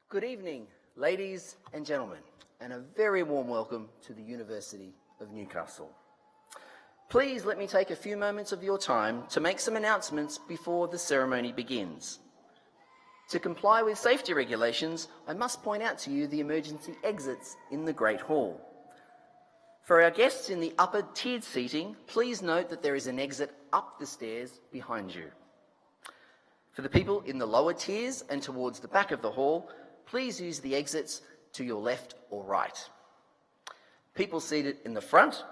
Good evening, ladies and gentlemen, and a very warm welcome to the University of Newcastle. Please let me take a few moments of your time to make some announcements before the ceremony begins. To comply with safety regulations, I must point out to you the emergency exits in the Great Hall. For our guests in the upper tiered seating, please note that there is an exit up the stairs behind you. For the people in the lower tiers and towards the back of the hall, please use the exits to your left or right. People seated in the front,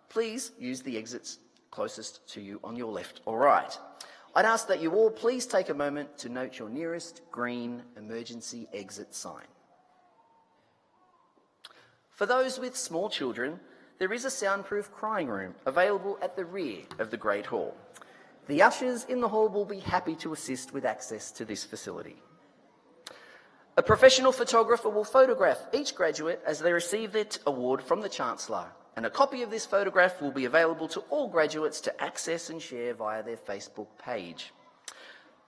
please use the exits closest to you on your left or right. I'd ask that you all please take a moment to note your nearest green emergency exit sign. For those with small children, there is a soundproof crying room available at the rear of the Great Hall. The ushers in the hall will be happy to assist with access to this facility. A professional photographer will photograph each graduate as they receive their award from the Chancellor, and a copy of this photograph will be available to all graduates to access and share via their Facebook page.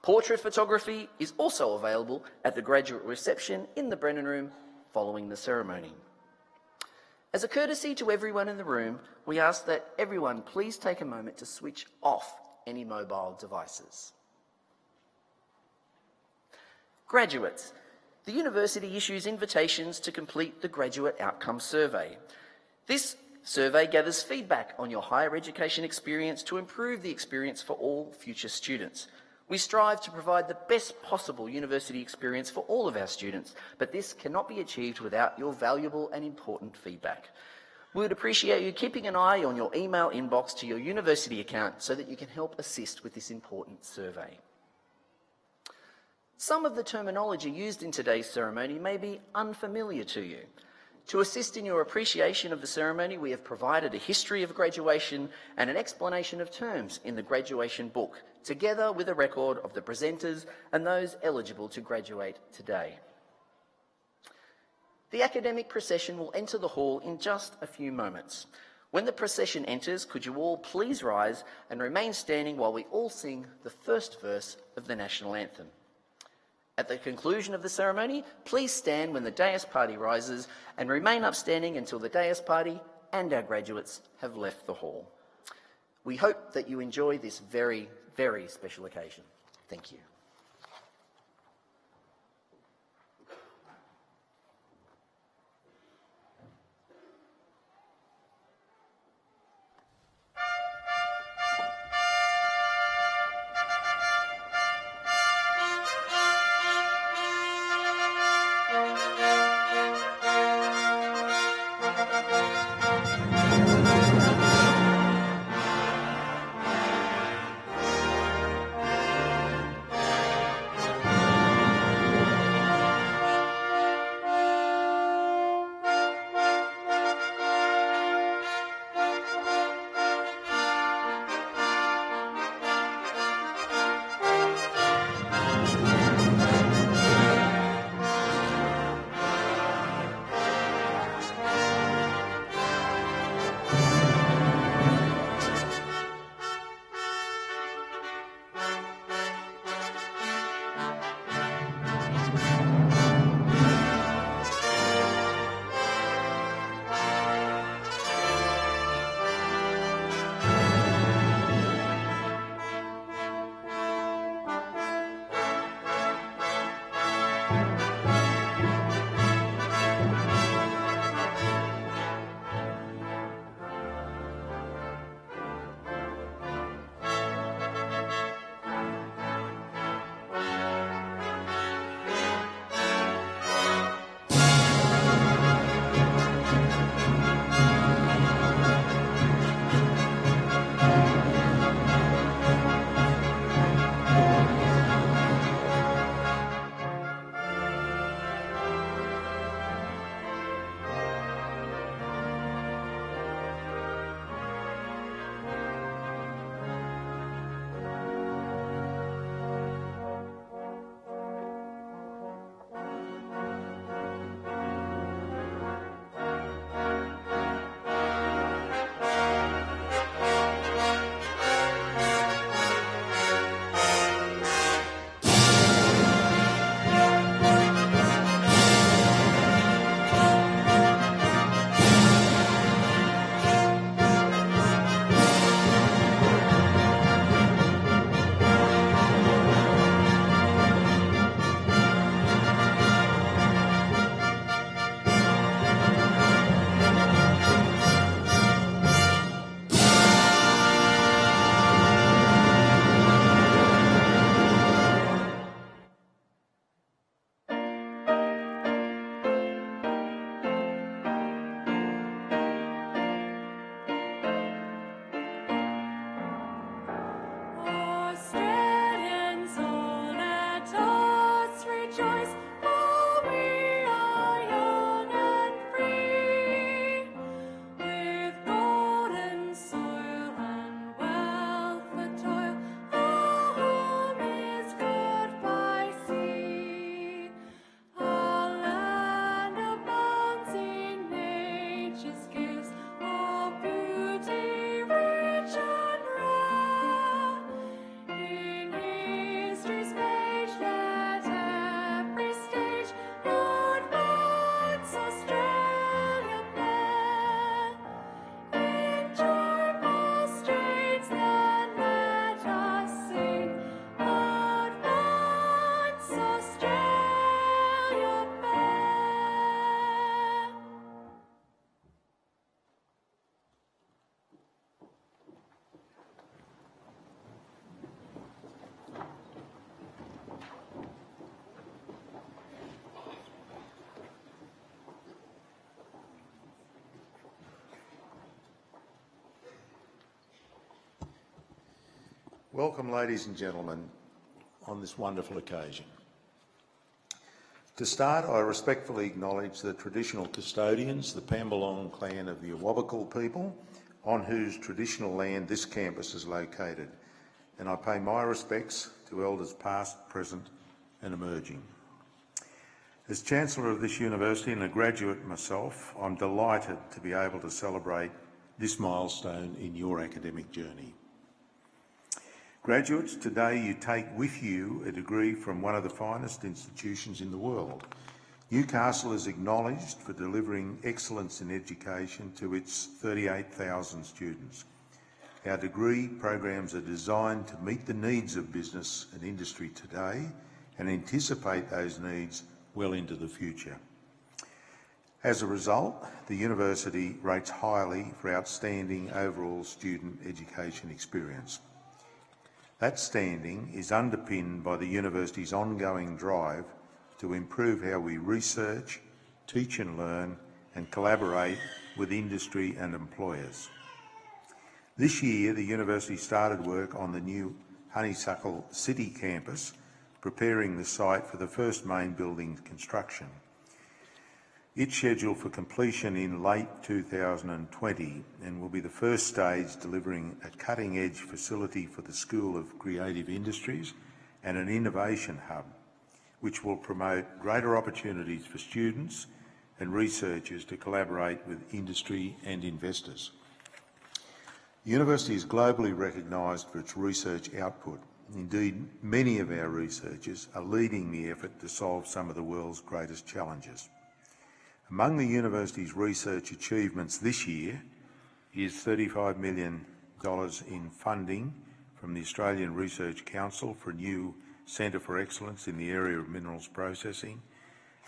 Portrait photography is also available at the graduate reception in the Brennan Room following the ceremony. As a courtesy to everyone in the room, we ask that everyone please take a moment to switch off any mobile devices. Graduates, the university issues invitations to complete the Graduate Outcome Survey. This survey gathers feedback on your higher education experience to improve the experience for all future students. We strive to provide the best possible university experience for all of our students, but this cannot be achieved without your valuable and important feedback. We would appreciate you keeping an eye on your email inbox to your university account so that you can help assist with this important survey. Some of the terminology used in today's ceremony may be unfamiliar to you. To assist in your appreciation of the ceremony, we have provided a history of graduation and an explanation of terms in the graduation book, together with a record of the presenters and those eligible to graduate today. The academic procession will enter the hall in just a few moments. When the procession enters, could you all please rise and remain standing while we all sing the first verse of the national anthem. At the conclusion of the ceremony, please stand when the Deus Party rises and remain upstanding until the Deus Party and our graduates have left the hall. We hope that you enjoy this very, very special occasion. Thank you. Welcome, ladies and gentlemen, on this wonderful occasion. To start, I respectfully acknowledge the traditional custodians, the Pambalong clan of the Awabakal people, on whose traditional land this campus is located, and I pay my respects to elders past, present and emerging. As Chancellor of this university and a graduate myself, I'm delighted to be able to celebrate this milestone in your academic journey. Graduates, today you take with you a degree from one of the finest institutions in the world. Newcastle is acknowledged for delivering excellence in education to its 38,000 students. Our degree programs are designed to meet the needs of business and industry today and anticipate those needs well into the future. As a result, the university rates highly for outstanding overall student education experience. That standing is underpinned by the university's ongoing drive to improve how we research, teach and learn, and collaborate with industry and employers. This year, the university started work on the new Honeysuckle City campus, preparing the site for the first main building construction. It's scheduled for completion in late 2020 and will be the first stage delivering a cutting-edge facility for the School of Creative Industries and an innovation hub, which will promote greater opportunities for students and researchers to collaborate with industry and investors. The university is globally recognised for its research output. Indeed, many of our researchers are leading the effort to solve some of the world's greatest challenges. Among the university's research achievements this year is $35 million in funding from the Australian Research Council for a new Centre for Excellence in the area of minerals processing.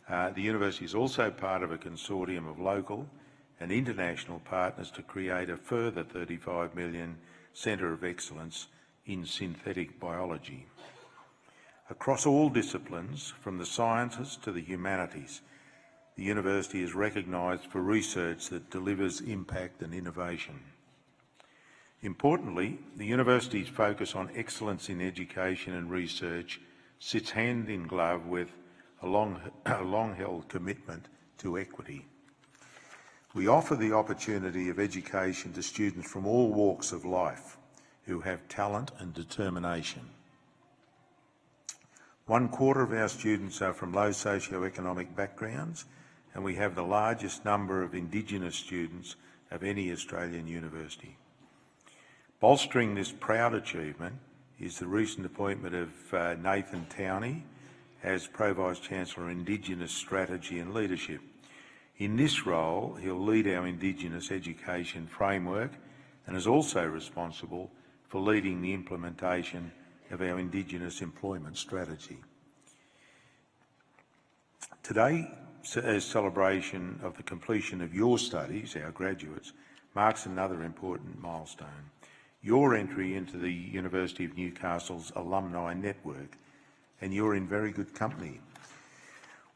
The university is also part of a consortium of local and international partners to create a further $35 million Centre of Excellence in synthetic biology. Across all disciplines, from the sciences to the humanities, the university is recognised for research that delivers impact and innovation. Importantly, the university's focus on excellence in education and research sits hand in glove with a long-held commitment to equity. We offer the opportunity of education to students from all walks of life who have talent and determination. 1/4 of our students are from low socio-economic backgrounds, and we have the largest number of Indigenous students of any Australian university. Bolstering this proud achievement is the recent appointment of Nathan Towney as Pro-Vice-Chancellor Indigenous Strategy and Leadership. In this role, he'll lead our Indigenous education framework and is also responsible for leading the implementation of our Indigenous employment strategy. Today, as celebration of the completion of your studies, our graduates, marks another important milestone: your entry into the University of Newcastle's alumni network, and you're in very good company.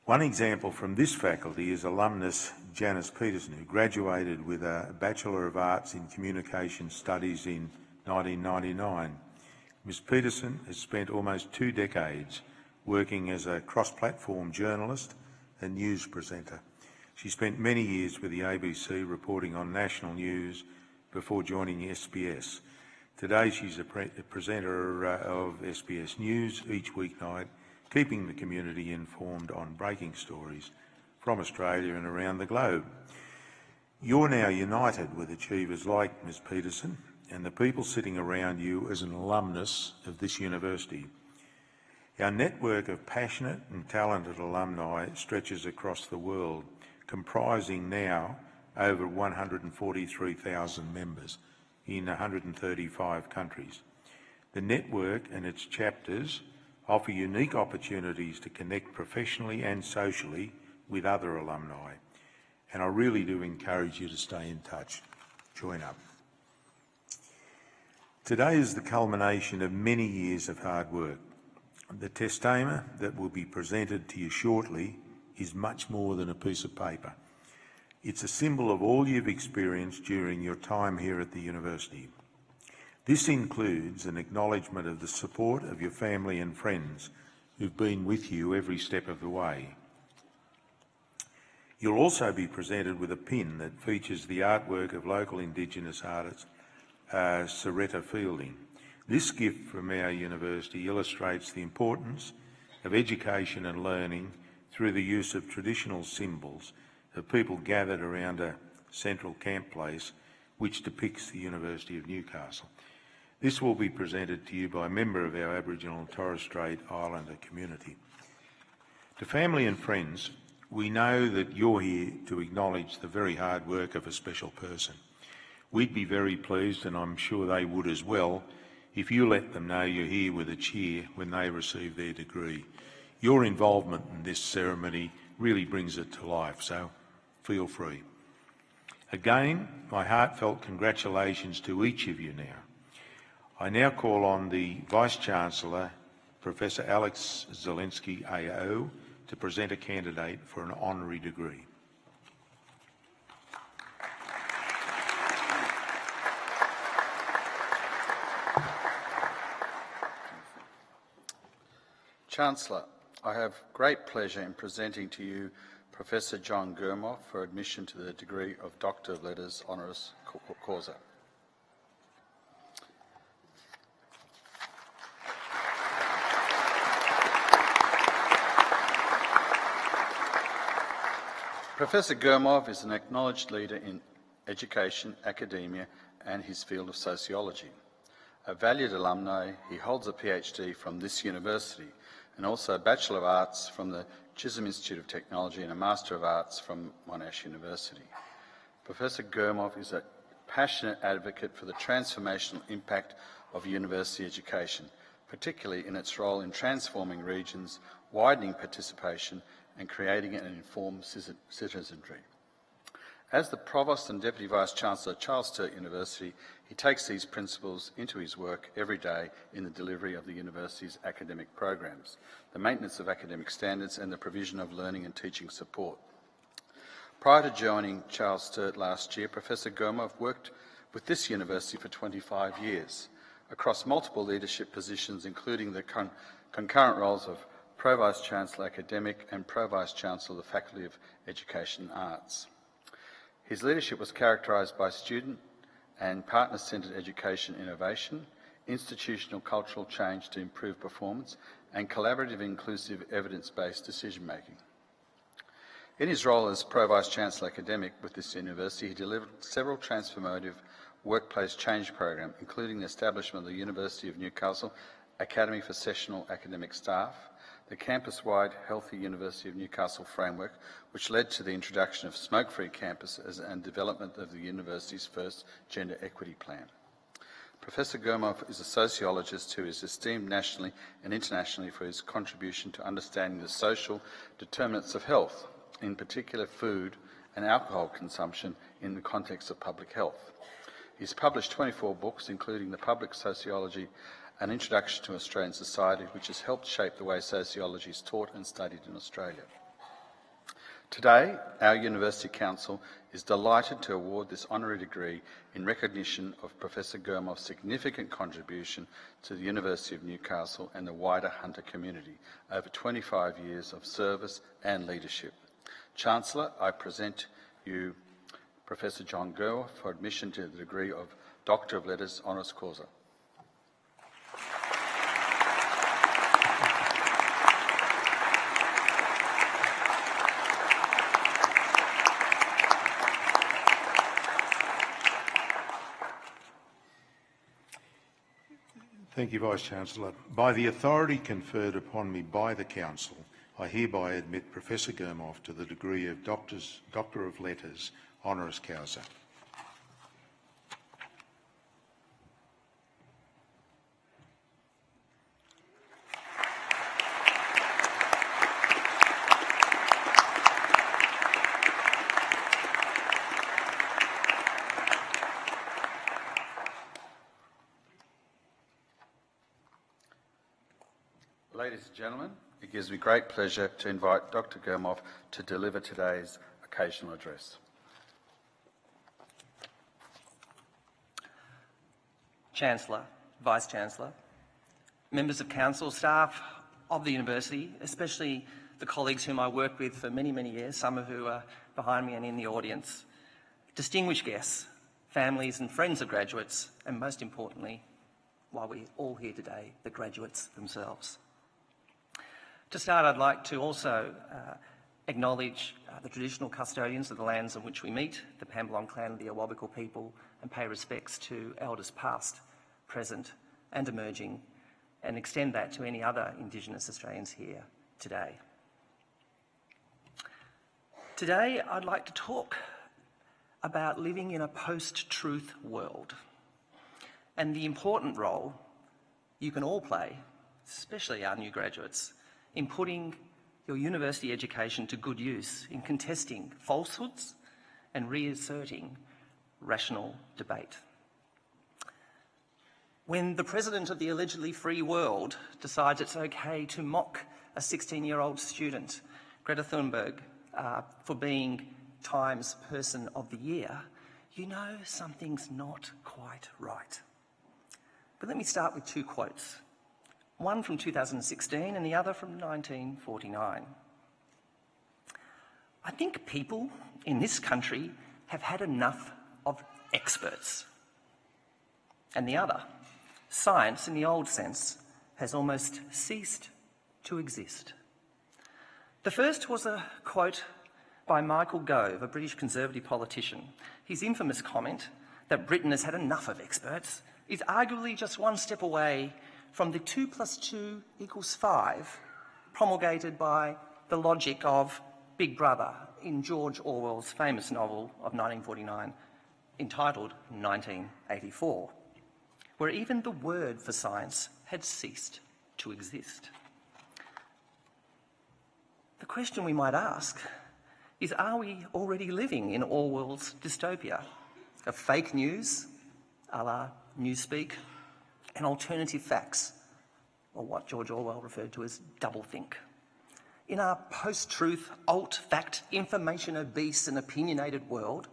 One example from this faculty is alumnus Janice Peterson, who graduated with a Bachelor of Arts in Communication Studies in 1999. Ms Peterson has spent almost 2 decades working as a cross-platform journalist and news presenter. She spent many years with the ABC reporting on national news before joining SBS. Today she's a presenter of SBS News each weeknight, keeping the community informed on breaking stories from Australia and around the globe. You're now united with achievers like Ms Peterson and the people sitting around you as an alumnus of this university. Our network of passionate and talented alumni stretches across the world, comprising now over 143,000 members in 135 countries. The network and its chapters offer unique opportunities to connect professionally and socially with other alumni, and I really do encourage you to stay in touch. Join up. Today is the culmination of many years of hard work. The testament that will be presented to you shortly is much more than a piece of paper. It's a symbol of all you've experienced during your time here at the university. This includes an acknowledgement of the support of your family and friends who've been with you every step of the way. You'll also be presented with a pin that features the artwork of local Indigenous artist Soretta Fielding. This gift from our university illustrates the importance of education and learning through the use of traditional symbols of people gathered around a central camp place which depicts the University of Newcastle. This will be presented to you by a member of our Aboriginal and Torres Strait Islander community. To family and friends, we know that you're here to acknowledge the very hard work of a special person. We'd be very pleased, and I'm sure they would as well, if you let them know you're here with a cheer when they receive their degree. Your involvement in this ceremony really brings it to life, so feel free. Again, my heartfelt congratulations to each of you now. I now call on the Vice-Chancellor, Professor Alex Zielinski, AO, to present a candidate for an honorary degree. Chancellor, I have great pleasure in presenting to you Professor John Gurmoff for admission to the degree of Doctor of Letters honoris causa. Professor Gurmoff is an acknowledged leader in education, academia and his field of sociology. A valued alumni, he holds a PhD from this university and also a Bachelor of Arts from the Chisholm Institute of Technology and a Master of Arts from Monash University. Professor Gurmoff is a passionate advocate for the transformational impact of university education, particularly in its role in transforming regions, widening participation and creating an informed citizenry. As the Provost and Deputy Vice-Chancellor at Charles Sturt University, he takes these principles into his work every day in the delivery of the university's academic programs, the maintenance of academic standards and the provision of learning and teaching support. Prior to joining Charles Sturt last year, Professor Gurmoff worked with this university for 25 years across multiple leadership positions, including the concurrent roles of Pro-Vice-Chancellor Academic and Pro-Vice-Chancellor of the Faculty of Education and Arts. His leadership was characterised by student and partner-centred education innovation, institutional cultural change to improve performance, and collaborative, inclusive, evidence-based decision-making. In his role as Pro-Vice-Chancellor Academic with this university, he delivered several transformative workplace change programs, including the establishment of the University of Newcastle Academy for Sessional Academic Staff, the campus-wide Healthy University of Newcastle framework, which led to the introduction of smoke-free campuses and development of the university's first gender equity plan. Professor Gurmoff is a sociologist who is esteemed nationally and internationally for his contribution to understanding the social determinants of health, in particular food and alcohol consumption in the context of public health. He's published 24 books, including The Public Sociology, An Introduction to Australian Society, which has helped shape the way sociology is taught and studied in Australia. Today, our University Council is delighted to award this honorary degree in recognition of Professor Gurmoff's significant contribution to the University of Newcastle and the wider Hunter community over 25 years of service and leadership. Chancellor, I present you Professor John Gurmoff for admission to the degree of Doctor of Letters honoris causa. Thank you, Vice-Chancellor. By the authority conferred upon me by the Council, I hereby admit Professor Gurmoff to the degree of Doctor of Letters honoris causa. Ladies and gentlemen, it gives me great pleasure to invite Dr. Gurmoff to deliver today's occasional address. Chancellor, Vice-Chancellor, members of council, staff of the university, especially the colleagues whom I worked with for many, many years, some of who are behind me and in the audience, distinguished guests, families and friends of graduates, and most importantly, while we're all here today, the graduates themselves. To start, I'd like to also acknowledge the traditional custodians of the lands on which we meet, the Pambalong clan of the Awabakal people, and pay respects to elders past, present and emerging, and extend that to any other Indigenous Australians here today. Today, I'd like to talk about living in a post-truth world and the important role you can all play, especially our new graduates, in putting your university education to good use, in contesting falsehoods and reasserting rational debate. When the president of the allegedly free world decides it's okay to mock a 16-year-old student, Greta Thunberg, for being Time's Person of the Year, you know something's not quite right. But let me start with two quotes, one from 2016 and the other from 1949. I think people in this country have had enough of experts. And the other, science in the old sense has almost ceased to exist. The first was a quote by Michael Gove, a British Conservative politician. His infamous comment that Britain has had enough of experts is arguably just one step away from the 2 + 2 = 5 promulgated by the logic of Big Brother in George Orwell's famous novel of 1949 entitled 1984, where even the word for science had ceased to exist. The question we might ask is, are we already living in Orwell's dystopia of fake news, a la Newspeak, and alternative facts, or what George Orwell referred to as doublethink? In our post-truth, alt-fact, information-obese and opinionated world,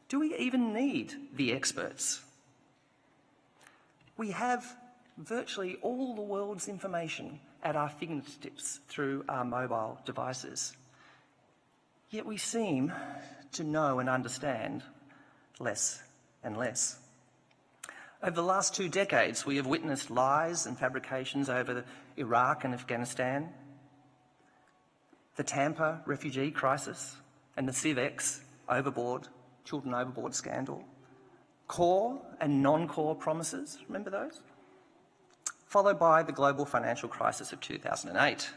do we even need the experts? We have virtually all the world's information at our fingertips through our mobile devices. Yet we seem to know and understand less and less. Over the last 2 decades, we have witnessed lies and fabrications over Iraq and Afghanistan, the Tampa refugee crisis, and the CivX children overboard scandal, core and non-core promises, remember those? Followed by the global financial crisis of 2008.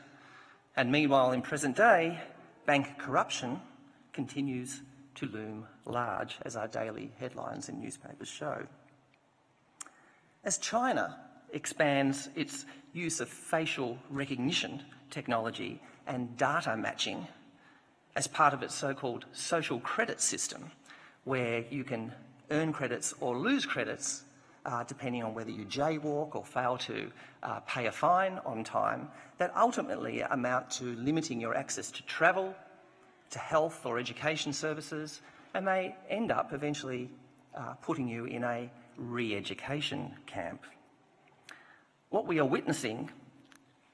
And meanwhile, in present day, bank corruption continues to loom large, as our daily headlines in newspapers show. As China expands its use of facial recognition technology and data matching as part of its so-called social credit system, where you can earn credits or lose credits depending on whether you jaywalk or fail to pay a fine on time, that ultimately amount to limiting your access to travel, to health or education services, and may end up eventually putting you in a re-education camp. What we are witnessing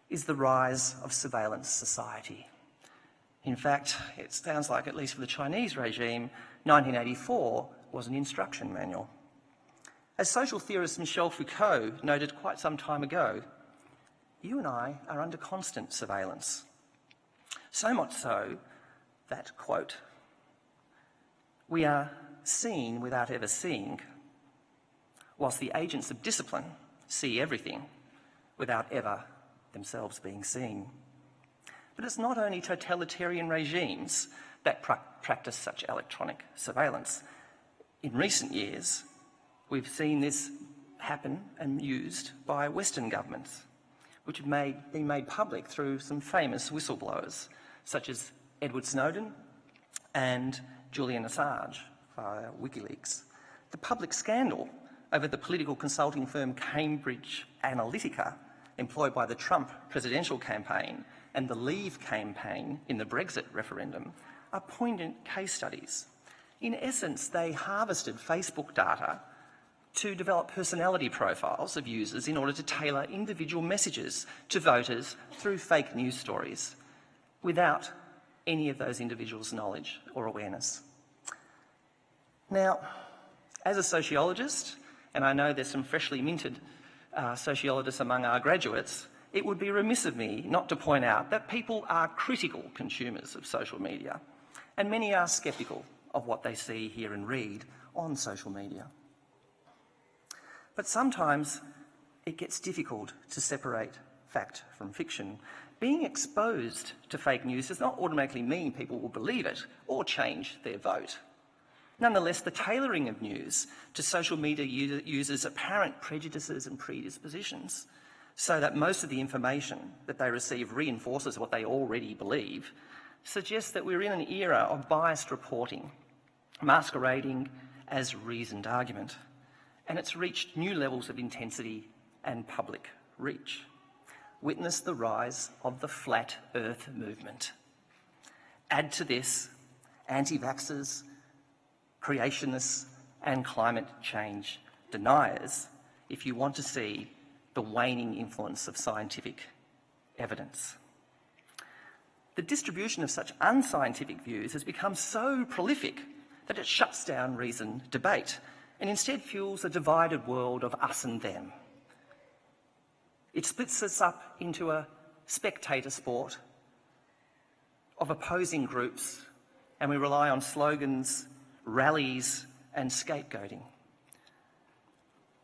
is the rise of surveillance society. In fact, it sounds like, at least for the Chinese regime, 1984 was an instruction manual. As social theorist Michel Foucault noted quite some time ago, you and I are under constant surveillance. So much so that, quote, we are seen without ever seeing, whilst the agents of discipline see everything without ever themselves being seen. But it's not only totalitarian regimes that practice such electronic surveillance. In recent years, we've seen this happen and used by Western governments, which have been made public through some famous whistleblowers, such as Edward Snowden and Julian Assange via WikiLeaks. The public scandal over the political consulting firm Cambridge Analytica, employed by the Trump presidential campaign, and the Leave campaign in the Brexit referendum, are poignant case studies. In essence, they harvested Facebook data to develop personality profiles of users in order to tailor individual messages to voters through fake news stories without any of those individuals' knowledge or awareness. Now, as a sociologist, and I know there's some freshly minted sociologists among our graduates, it would be remiss of me not to point out that people are critical consumers of social media, and many are sceptical of what they see, hear and read on social media. But sometimes it gets difficult to separate fact from fiction. Being exposed to fake news does not automatically mean people will believe it or change their vote. Nonetheless, the tailoring of news to social media users' apparent prejudices and predispositions, so that most of the information that they receive reinforces what they already believe, suggests that we're in an era of biased reporting, masquerading as reasoned argument, and it's reached new levels of intensity and public reach. Witness the rise of the flat earth movement. Add to this anti-vaxxers, creationists and climate change deniers if you want to see the waning influence of scientific evidence. The distribution of such unscientific views has become so prolific that it shuts down reasoned debate and instead fuels a divided world of us and them. It splits us up into a spectator sport of opposing groups, and we rely on slogans, rallies and scapegoating.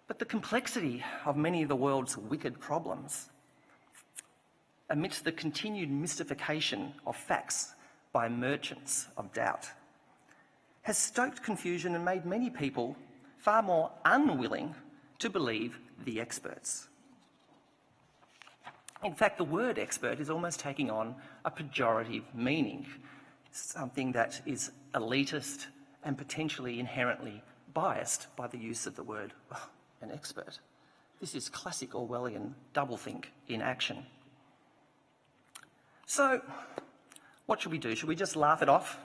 But the complexity of many of the world's wicked problems, amidst the continued mystification of facts by merchants of doubt, has stoked confusion and made many people far more unwilling to believe the experts. In fact, the word expert is almost taking on a pejorative meaning, something that is elitist and potentially inherently biased by the use of the word an expert. This is classic Orwellian doublethink in action. So, what should we do? Should we just laugh it off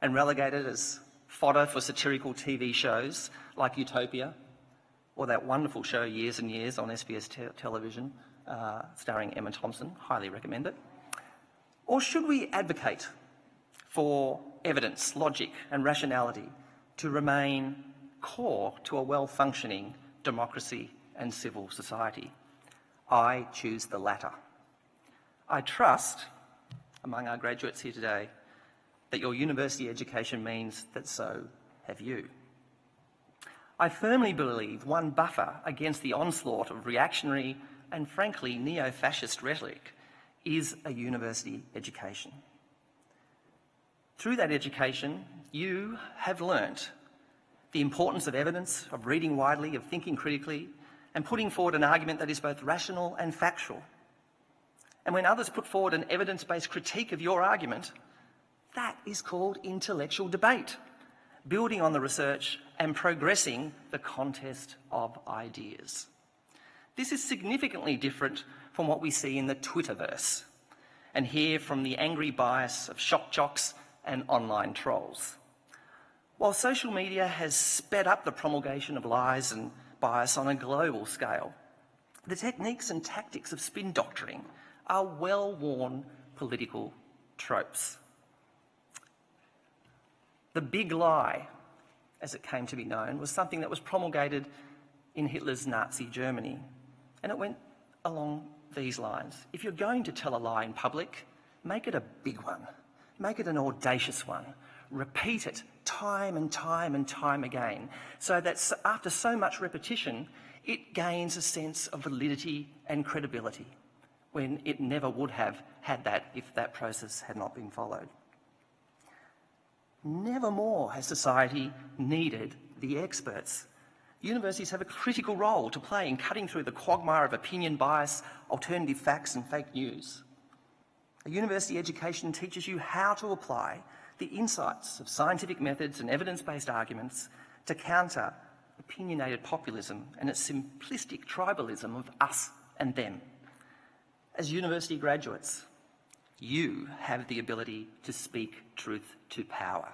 and relegate it as fodder for satirical TV shows like Utopia, or that wonderful show Years and Years on SBS television starring Emma Thompson? Highly recommend it. Or should we advocate for evidence, logic and rationality to remain core to a well-functioning democracy and civil society? I choose the latter. I trust, among our graduates here today, that your university education means that so have you. I firmly believe one buffer against the onslaught of reactionary and frankly neo-fascist rhetoric is a university education. Through that education, you have learnt the importance of evidence, of reading widely, of thinking critically, and putting forward an argument that is both rational and factual. And when others put forward an evidence-based critique of your argument, that is called intellectual debate, building on the research and progressing the contest of ideas. This is significantly different from what we see in the Twitterverse and hear from the angry bias of shock jocks and online trolls. While social media has sped up the promulgation of lies and bias on a global scale, the techniques and tactics of spin doctoring are well-worn political tropes. The big lie, as it came to be known, was something that was promulgated in Hitler's Nazi Germany, and it went along these lines. If you're going to tell a lie in public, make it a big one. Make it an audacious one. Repeat it time and time and time again, so that after so much repetition, it gains a sense of validity and credibility, when it never would have had that if that process had not been followed. Never more has society needed the experts. Universities have a critical role to play in cutting through the quagmire of opinion bias, alternative facts and fake news. A university education teaches you how to apply the insights of scientific methods and evidence-based arguments to counter opinionated populism and its simplistic tribalism of us and them. As university graduates, you have the ability to speak truth to power.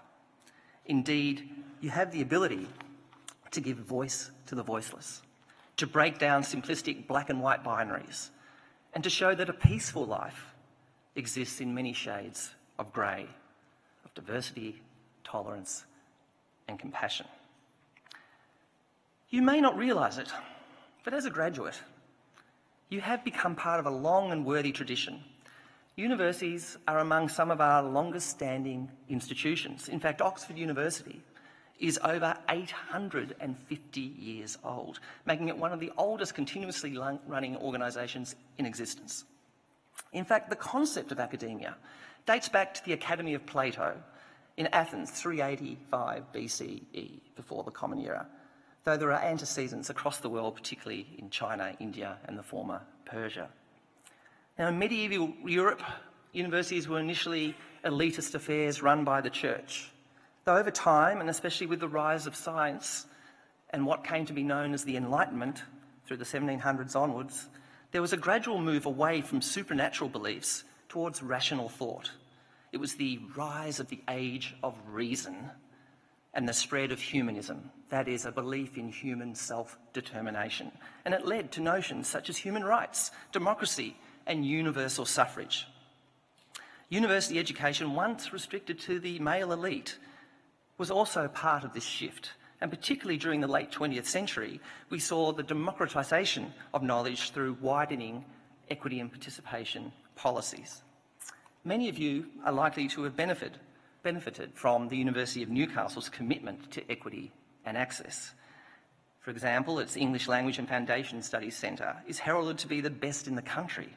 Indeed, you have the ability to give voice to the voiceless, to break down simplistic black and white binaries, and to show that a peaceful life exists in many shades of grey, of diversity, tolerance, and compassion. You may not realise it, but as a graduate, you have become part of a long and worthy tradition. Universities are among some of our longest-standing institutions. In fact, Oxford University is over 850 years old, making it one of the oldest continuously running organisations in existence. In fact, the concept of academia dates back to the Academy of Plato in Athens, 385 BCE, before the Common Era, though there are antecedents across the world, particularly in China, India, and the former Persia. Now, in medieval Europe, universities were initially elitist affairs run by the church, though over time, and especially with the rise of science and what came to be known as the Enlightenment through the 1700s onwards, there was a gradual move away from supernatural beliefs towards rational thought. It was the rise of the age of reason and the spread of humanism, that is, a belief in human self-determination. And it led to notions such as human rights, democracy, and universal suffrage. University education, once restricted to the male elite, was also part of this shift. And particularly during the late 20th century, we saw the democratisation of knowledge through widening equity and participation policies. Many of you are likely to have benefited from the University of Newcastle's commitment to equity and access. For example, its English Language and Foundation Studies Centre is heralded to be the best in the country.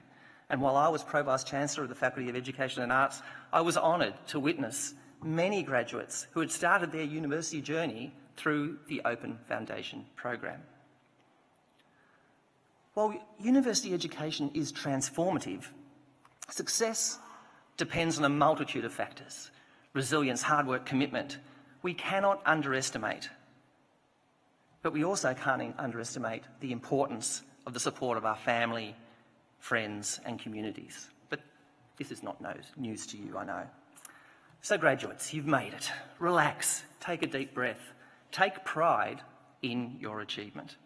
And while I was Pro-Vice Chancellor of the Faculty of Education and Arts, I was honoured to witness many graduates who had started their university journey through the Open Foundation program. While university education is transformative, success depends on a multitude of factors: resilience, hard work, commitment. We cannot underestimate, but we also can't underestimate the importance of the support of our family, friends, and communities. But this is not news to you, I know. So graduates, you've made it. Relax, take a deep breath, take pride in your achievement.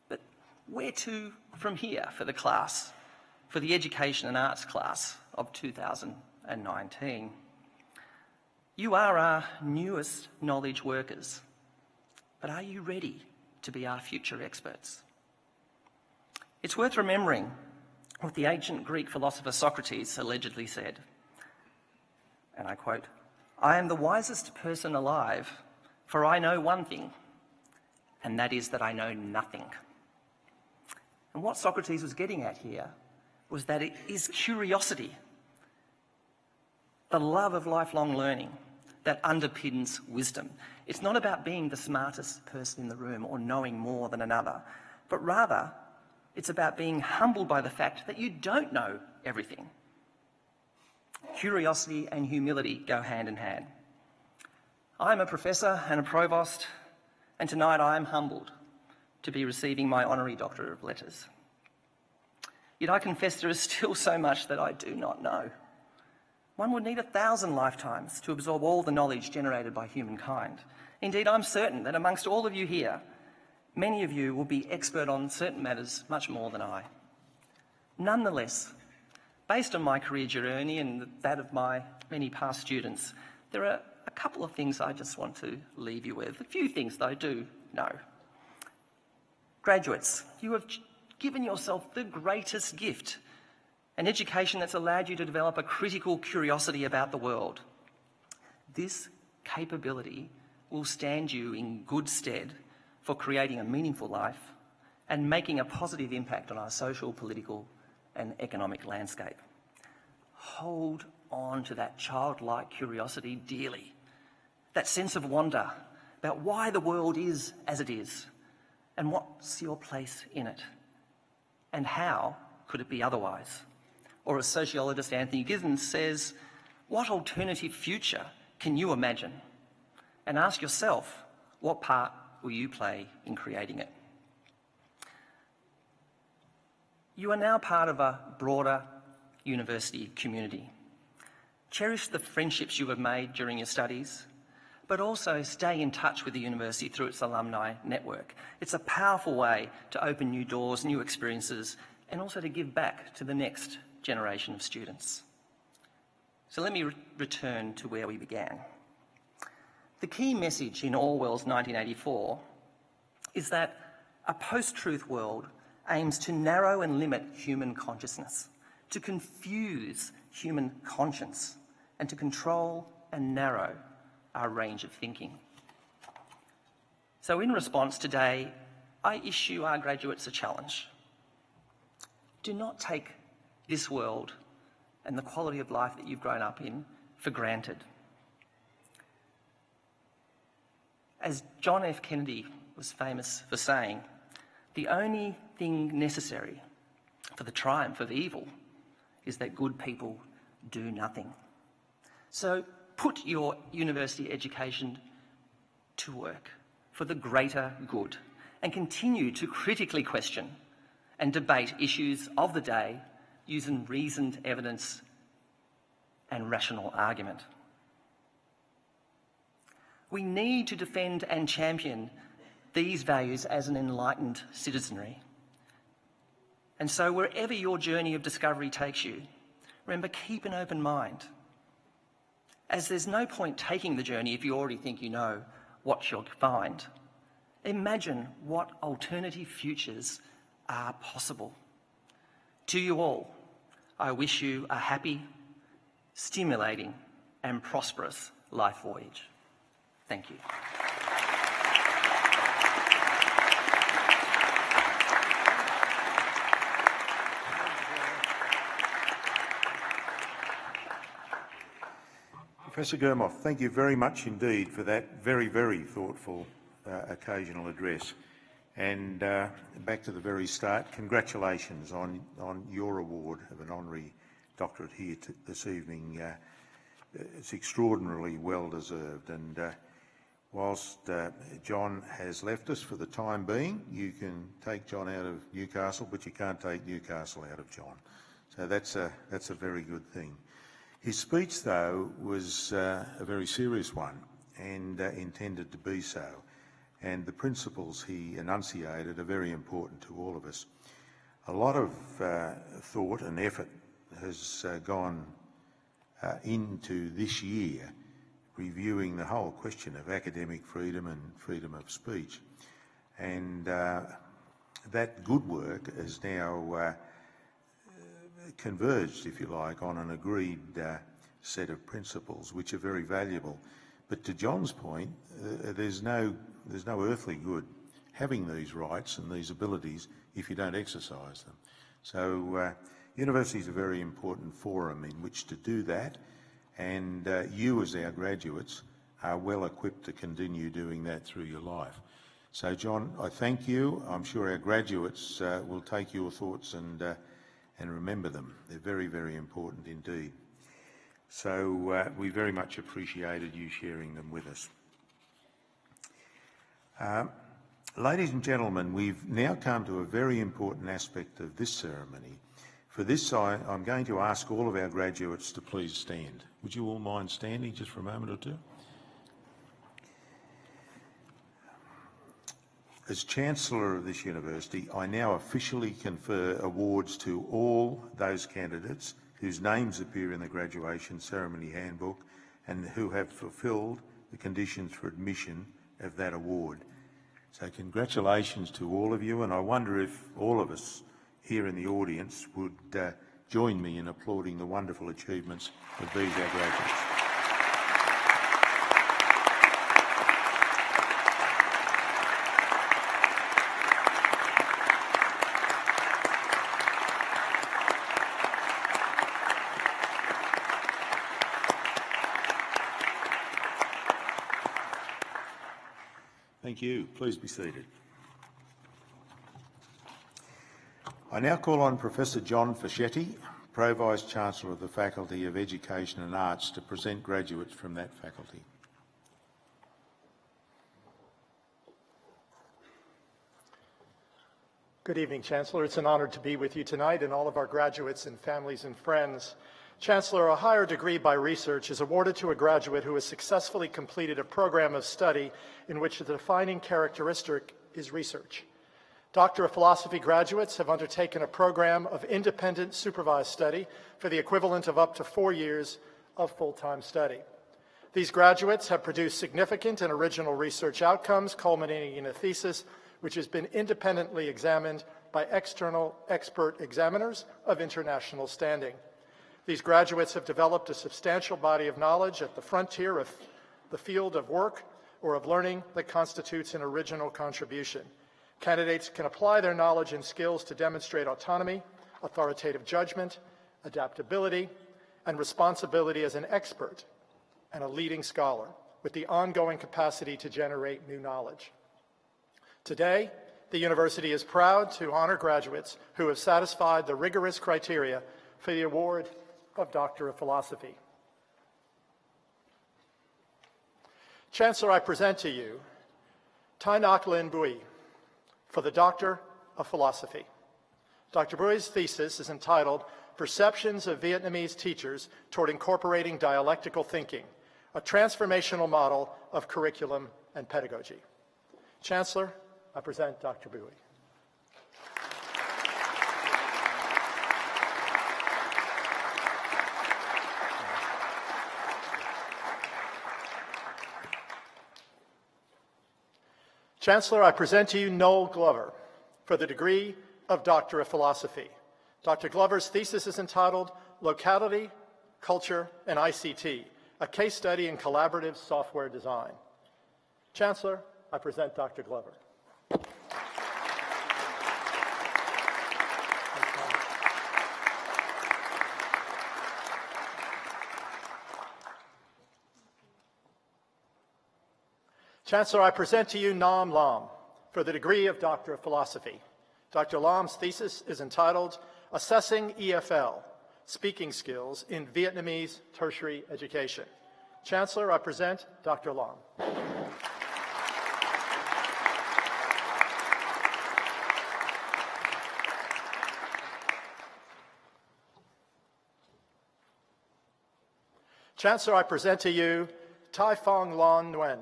But where to from here for the class, for the Education and Arts class of 2019? You are our newest knowledge workers, but are you ready to be our future experts? It's worth remembering what the ancient Greek philosopher Socrates allegedly said, and I quote, "I am the wisest person alive, for I know one thing, and that is that I know nothing." And what Socrates was getting at here was that it is curiosity, the love of lifelong learning, that underpins wisdom. It's not about being the smartest person in the room or knowing more than another, but rather it's about being humbled by the fact that you don't know everything. Curiosity and humility go hand in hand. I'm a professor and a provost, and tonight I am humbled to be receiving my honorary Doctorate of Letters. Yet I confess there is still so much that I do not know. One would need 1,000 lifetimes to absorb all the knowledge generated by humankind. Indeed, I'm certain that amongst all of you here, many of you will be expert on certain matters much more than I. Nonetheless, based on my career journey and that of my many past students, there are a couple of things I just want to leave you with, a few things that I do know. Graduates, you have given yourself the greatest gift, an education that's allowed you to develop a critical curiosity about the world. This capability will stand you in good stead for creating a meaningful life and making a positive impact on our social, political, and economic landscape. Hold on to that childlike curiosity dearly, that sense of wonder about why the world is as it is and what's your place in it, and how could it be otherwise? Or as sociologist Anthony Giddens says, what alternative future can you imagine? And ask yourself, what part will you play in creating it? You are now part of a broader university community. Cherish the friendships you have made during your studies. but also stay in touch with the university through its alumni network. It's a powerful way to open new doors, new experiences, and also to give back to the next generation of students. So let me return to where we began. The key message in Orwell's 1984 is that a post-truth world aims to narrow and limit human consciousness, to confuse human conscience, and to control and narrow our range of thinking. So in response today, I issue our graduates a challenge. Do not take this world and the quality of life that you've grown up in for granted. As John F. Kennedy was famous for saying, the only thing necessary for the triumph of evil is that good people do nothing. So put your university education to work for the greater good and continue to critically question and debate issues of the day using reasoned evidence and rational argument. We need to defend and champion these values as an enlightened citizenry. And so wherever your journey of discovery takes you, remember, keep an open mind, as there's no point taking the journey if you already think you know what you'll find. Imagine what alternative futures are possible. To you all, I wish you a happy, stimulating and prosperous life voyage. Thank you. Professor Gurmoff, thank you very much indeed for that very, very thoughtful occasional address. And back to the very start, congratulations on your award of an honorary doctorate here this evening. It's extraordinarily well deserved. And whilst John has left us for the time being, you can take John out of Newcastle, but you can't take Newcastle out of John. So that's a very good thing. His speech, though, was a very serious one and intended to be so. And the principles he enunciated are very important to all of us. A lot of thought and effort has gone into this year reviewing the whole question of academic freedom and freedom of speech. And that good work has now converged, if you like, on an agreed set of principles which are very valuable. But to John's point, there's no earthly good having these rights and these abilities if you don't exercise them. So universities are a very important forum in which to do that, and you as our graduates are well equipped to continue doing that through your life. So John, I thank you. I'm sure our graduates will take your thoughts and remember them. They're very, very important indeed. So we very much appreciated you sharing them with us. Ladies and gentlemen, we've now come to a very important aspect of this ceremony. For this, I'm going to ask all of our graduates to please stand. Would you all mind standing just for a moment or two? As Chancellor of this university, I now officially confer awards to all those candidates whose names appear in the graduation ceremony handbook and who have fulfilled the conditions for admission of that award. So congratulations to all of you, and I wonder if all of us here in the audience would join me in applauding the wonderful achievements of these our graduates. Thank you. Please be seated. I now call on Professor John Fischetti, Pro-Vice-Chancellor of the Faculty of Education and Arts, to present graduates from that faculty. Good evening, Chancellor. It's an honour to be with you tonight and all of our graduates and families and friends Chancellor, a higher degree by research is awarded to a graduate who has successfully completed a program of study in which the defining characteristic is research. Doctor of Philosophy graduates have undertaken a program of independent supervised study for the equivalent of up to 4 years of full-time study. These graduates have produced significant and original research outcomes culminating in a thesis which has been independently examined by external expert examiners of international standing. These graduates have developed a substantial body of knowledge at the frontier of the field of work or of learning that constitutes an original contribution. Candidates can apply their knowledge and skills to demonstrate autonomy, authoritative judgment, adaptability, and responsibility as an expert and a leading scholar with the ongoing capacity to generate new knowledge. Today, the university is proud to honor graduates who have satisfied the rigorous criteria for the award of Doctor of Philosophy. Chancellor, I present to you Tai Ngoc Linh Bui for the Doctor of Philosophy. Dr. Bui's thesis is entitled Perceptions of Vietnamese Teachers Toward Incorporating Dialectical Thinking, a Transformational Model of Curriculum and Pedagogy. Chancellor, I present Dr. Bui. Chancellor, I present to you Noel Glover for the degree of Doctor of Philosophy. Dr. Glover's thesis is entitled Locality, Culture, and ICT, a case study in collaborative software design. Chancellor, I present Dr. Glover. Chancellor, I present to you Nam Lam for the degree of Doctor of Philosophy. Dr. Lam's thesis is entitled Assessing EFL, Speaking Skills in Vietnamese Tertiary Education. Chancellor, I present Dr. Lam. Chancellor, I present to you Tai Phong Lan Nguyen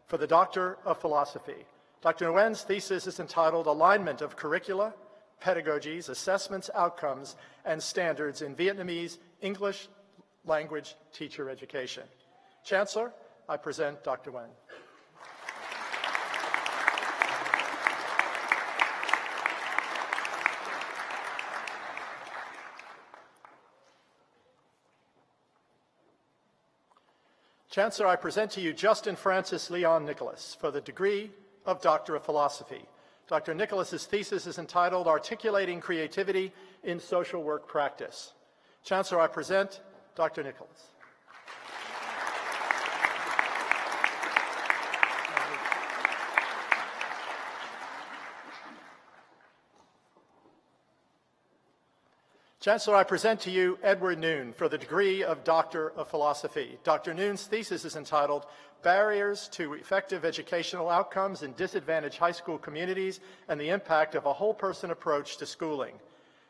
for the Doctor of Philosophy. Dr. Nguyen's thesis is entitled Alignment of Curricula, Pedagogies, Assessments, Outcomes, and Standards in Vietnamese English Language Teacher Education. Chancellor, I present Dr. Nguyen. Chancellor, I present to you Justin Francis Leon Nicholas for the degree of Doctor of Philosophy. Dr. Nicholas's thesis is entitled Articulating Creativity in Social Work Practice. Chancellor, I present Dr. Nicholas. Chancellor, I present to you Edward Noon for the degree of Doctor of Philosophy. Dr. Noon's thesis is entitled Barriers to Effective Educational Outcomes in Disadvantaged High School Communities and the Impact of a Whole Person Approach to Schooling.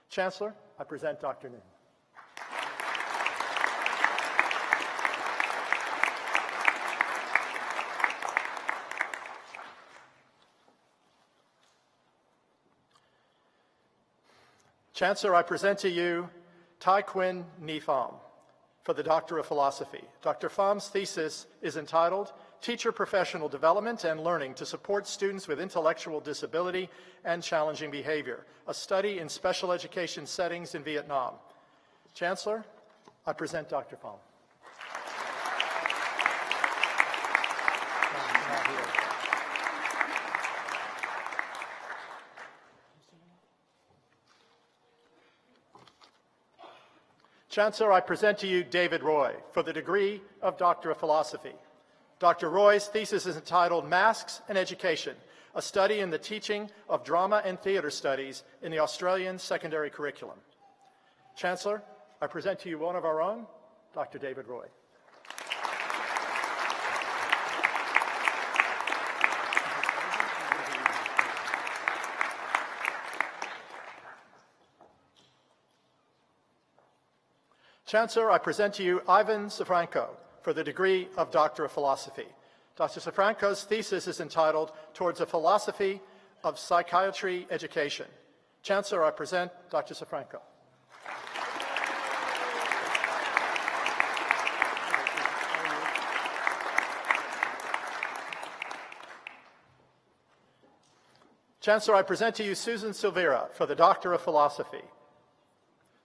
Chancellor, I present Dr. Noon. Chancellor, I present to you Tai Quinn Nhi Pham for the Doctor of Philosophy. Dr. Pham's thesis is entitled Teacher Professional Development and Learning to Support Students with Intellectual Disability and Challenging Behavior, a study in special education settings in Vietnam. Chancellor, I present Dr. Pham. Chancellor, I present to you David Roy for the degree of Doctor of Philosophy. Dr. Roy's thesis is entitled Masks and Education, a study in the teaching of drama and theatre studies in the Australian secondary curriculum. Chancellor, I present to you one of our own, Dr. David Roy. Chancellor, I present to you Ivan Safranco for the degree of Doctor of Philosophy. Dr. Safranco's thesis is entitled Towards a Philosophy of Psychiatry Education. Chancellor, I present Dr. Safranco. Chancellor, I present to you Susan Silveira for the Doctor of Philosophy.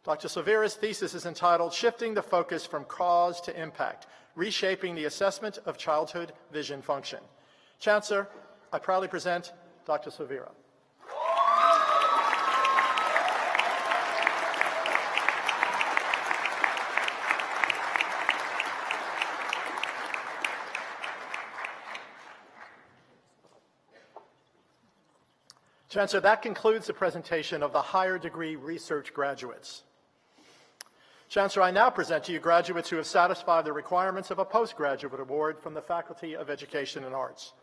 Dr. Silveira's thesis is entitled Shifting the Focus from Cause to Impact, Reshaping the Assessment of Childhood Vision Function. Chancellor, I proudly present Dr. Silveira. Chancellor, that concludes the presentation of the higher degree research graduates. Chancellor, I now present to you graduates who have satisfied the requirements of a postgraduate award from the Faculty of Education and Arts.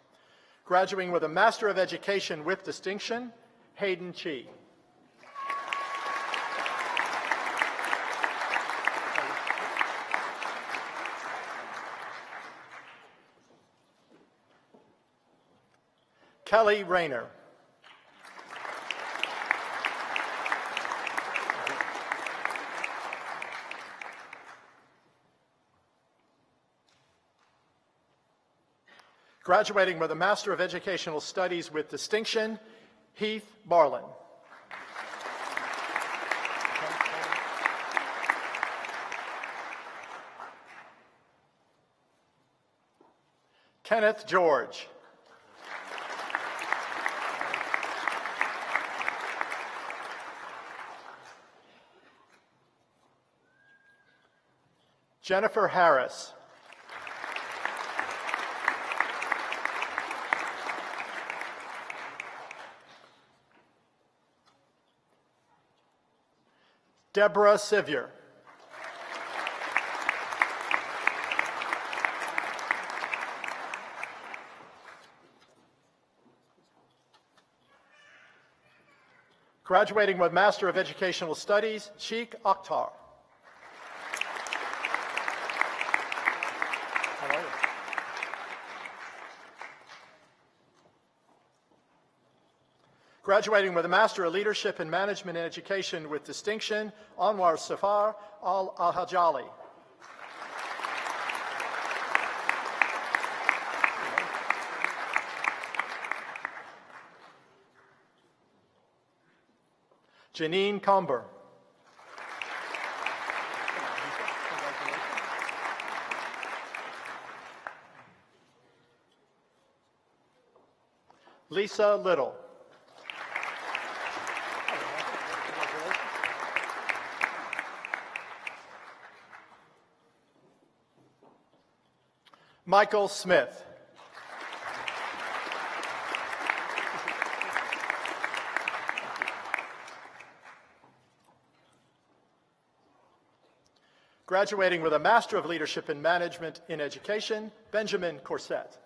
Graduating with a Master of Education with distinction, Hayden Chi. Kelly Rayner. Graduating with a Master of Educational Studies with distinction, Heath Barlin. Kenneth George. Jennifer Harris. Deborah Sivier. Graduating with Master of Educational Studies, Sheikh Akhtar. How are you? Graduating with a Master of Leadership and Management in Education with distinction, Anwar Safar Al-Hajali. Janine Comber. Lisa Little. Michael Smith. Graduating with a Master of Leadership and Management in Education, Benjamin Corsett.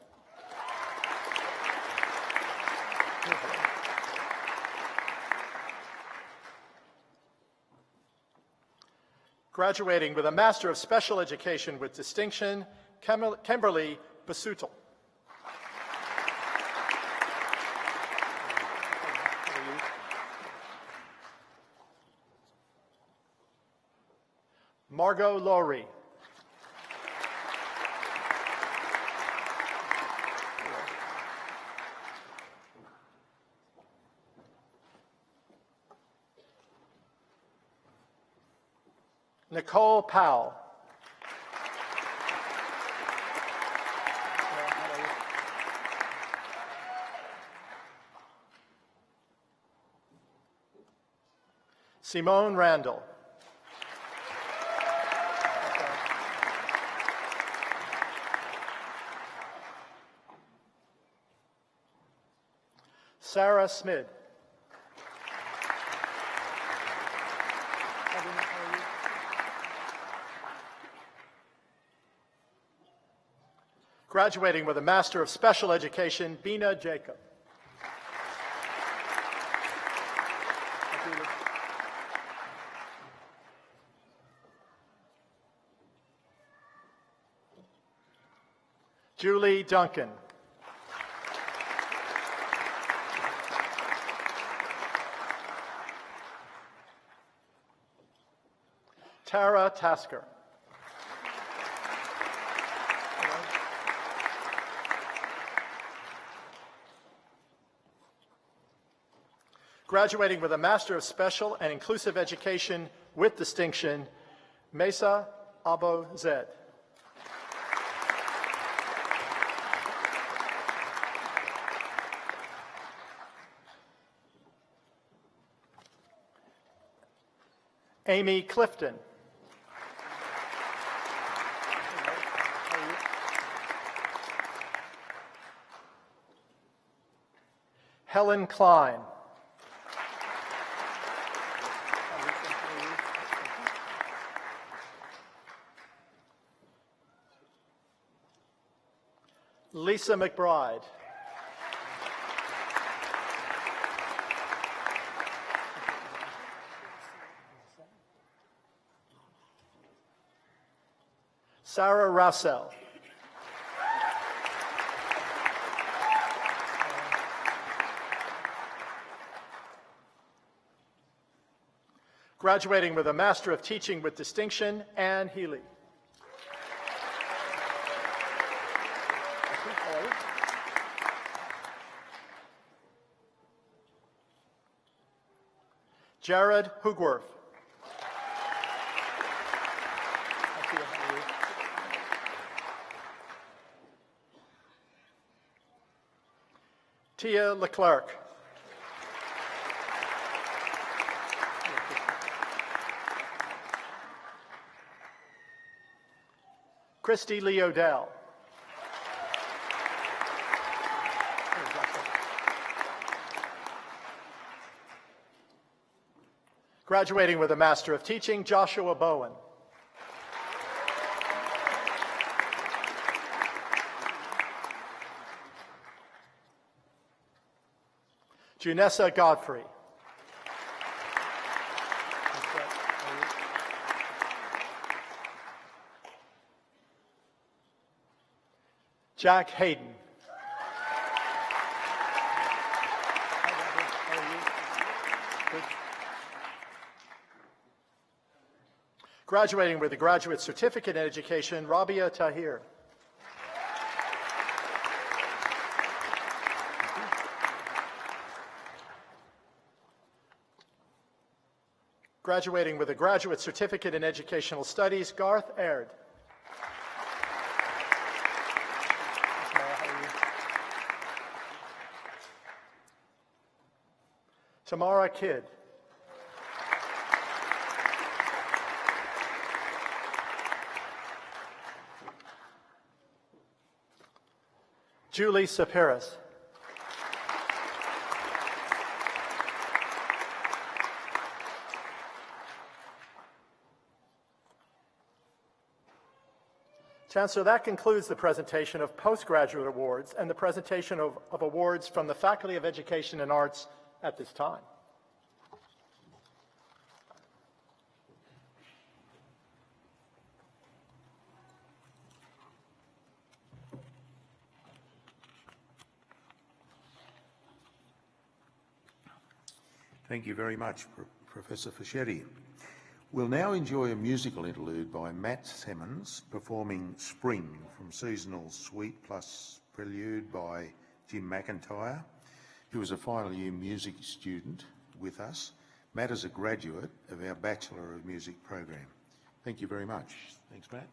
Graduating with a Master of Special Education with distinction, Kimberly Basutel. Margot Laurie. Nicole Powell. Simone Randall. Sarah Smith. Graduating with a Master of Special Education, Bina Jacob. Julie Duncan. Tara Tasker. Graduating with a Master of Special and Inclusive Education with distinction, Mesa Abo Zed. Amy Clifton. Helen Klein. Lisa McBride. Sarah Russell. Graduating with a Master of Teaching with distinction, Anne Healy. Jared Hugworth. Tia Leclerc. Christy Lee Odell. Graduating with a Master of Teaching, Joshua Bowen. Junessa Godfrey. Jack Hayden. Graduating with a Graduate Certificate in Education, Rabia Tahir. Graduating with a Graduate Certificate in Educational Studies, Garth Aird. Tamara Kidd. Julie Sapiris. Chancellor, that concludes the presentation of postgraduate awards and the presentation of awards from the Faculty of Education and Arts at this time. Thank you very much, Professor Fischetti. We'll now enjoy a musical interlude by Matt Simmons performing Spring from Seasonal Suite plus Prelude by Jim McIntyre, who is a final year music student with us. Matt is a graduate of our Bachelor of Music program. Thank you very much. Thanks, Matt.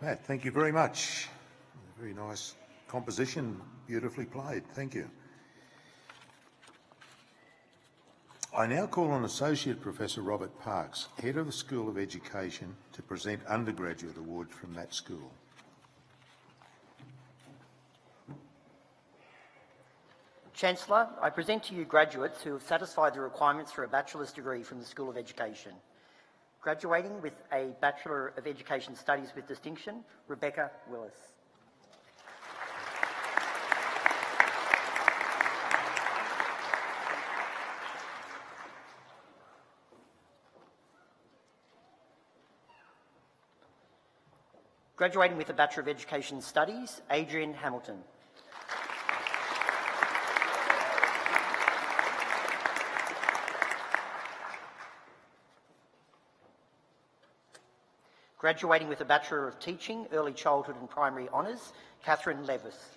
Matt, thank you very much. Very nice composition, beautifully played. Thank you. I now call on Associate Professor Robert Parks, Head of the School of Education, to present undergraduate awards from that school. Chancellor, I present to you graduates who have satisfied the requirements for a bachelor's degree from the School of Education. Graduating with a Bachelor of Education Studies with distinction, Rebecca Willis. Graduating with a Bachelor of Education Studies, Adrian Hamilton. Graduating with a Bachelor of Teaching, Early Childhood and Primary Honours, Catherine Levis.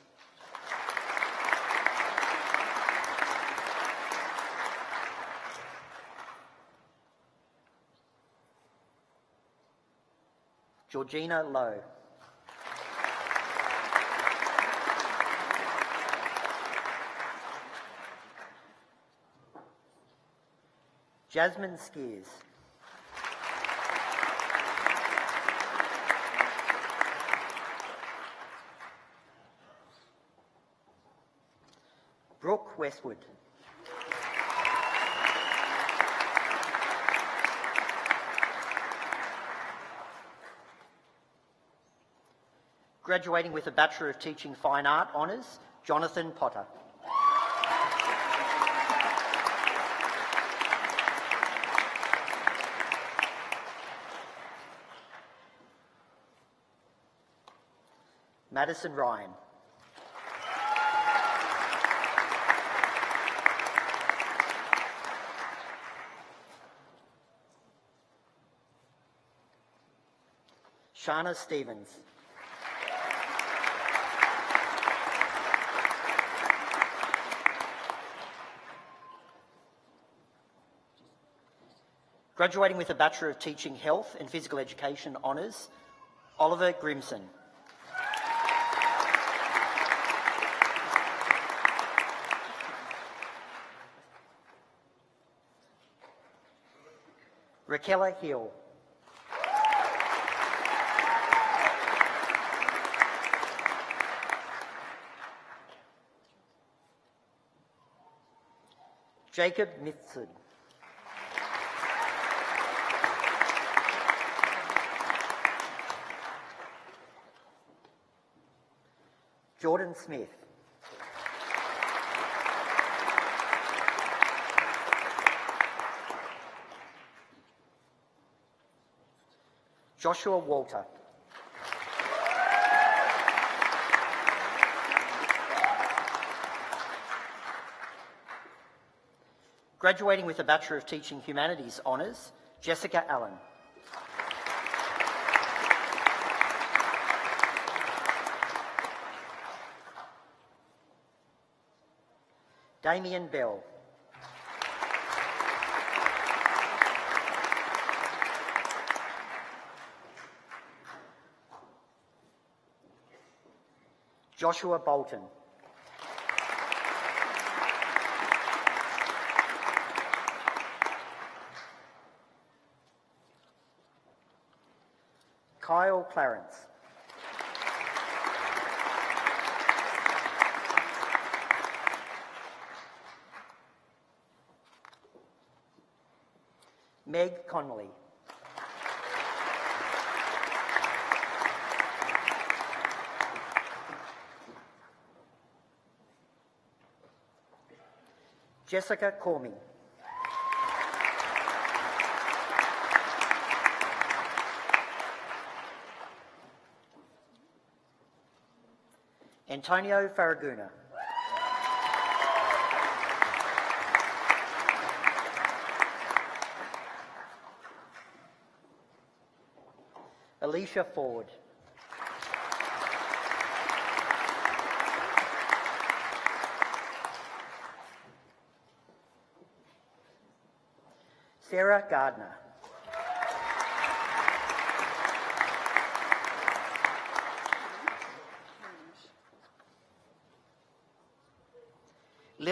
Georgina Lowe. Jasmine Skiers. Brooke Westwood. Graduating with a Bachelor of Teaching Fine Art Honours, Jonathan Potter. Madison Ryan. Shana Stevens. Graduating with a Bachelor of Teaching Health and Physical Education Honours, Oliver Grimson. Raquella Hill. Jacob Mifsud. Jordan Smith. Joshua Walter. Graduating with a Bachelor of Teaching Humanities Honours, Jessica Allen. Damien Bell. Joshua Bolton. Kyle Clarence. Meg Connolly. Jessica Cormie. Antonio Faraguna. Alicia Ford. Sarah Gardner.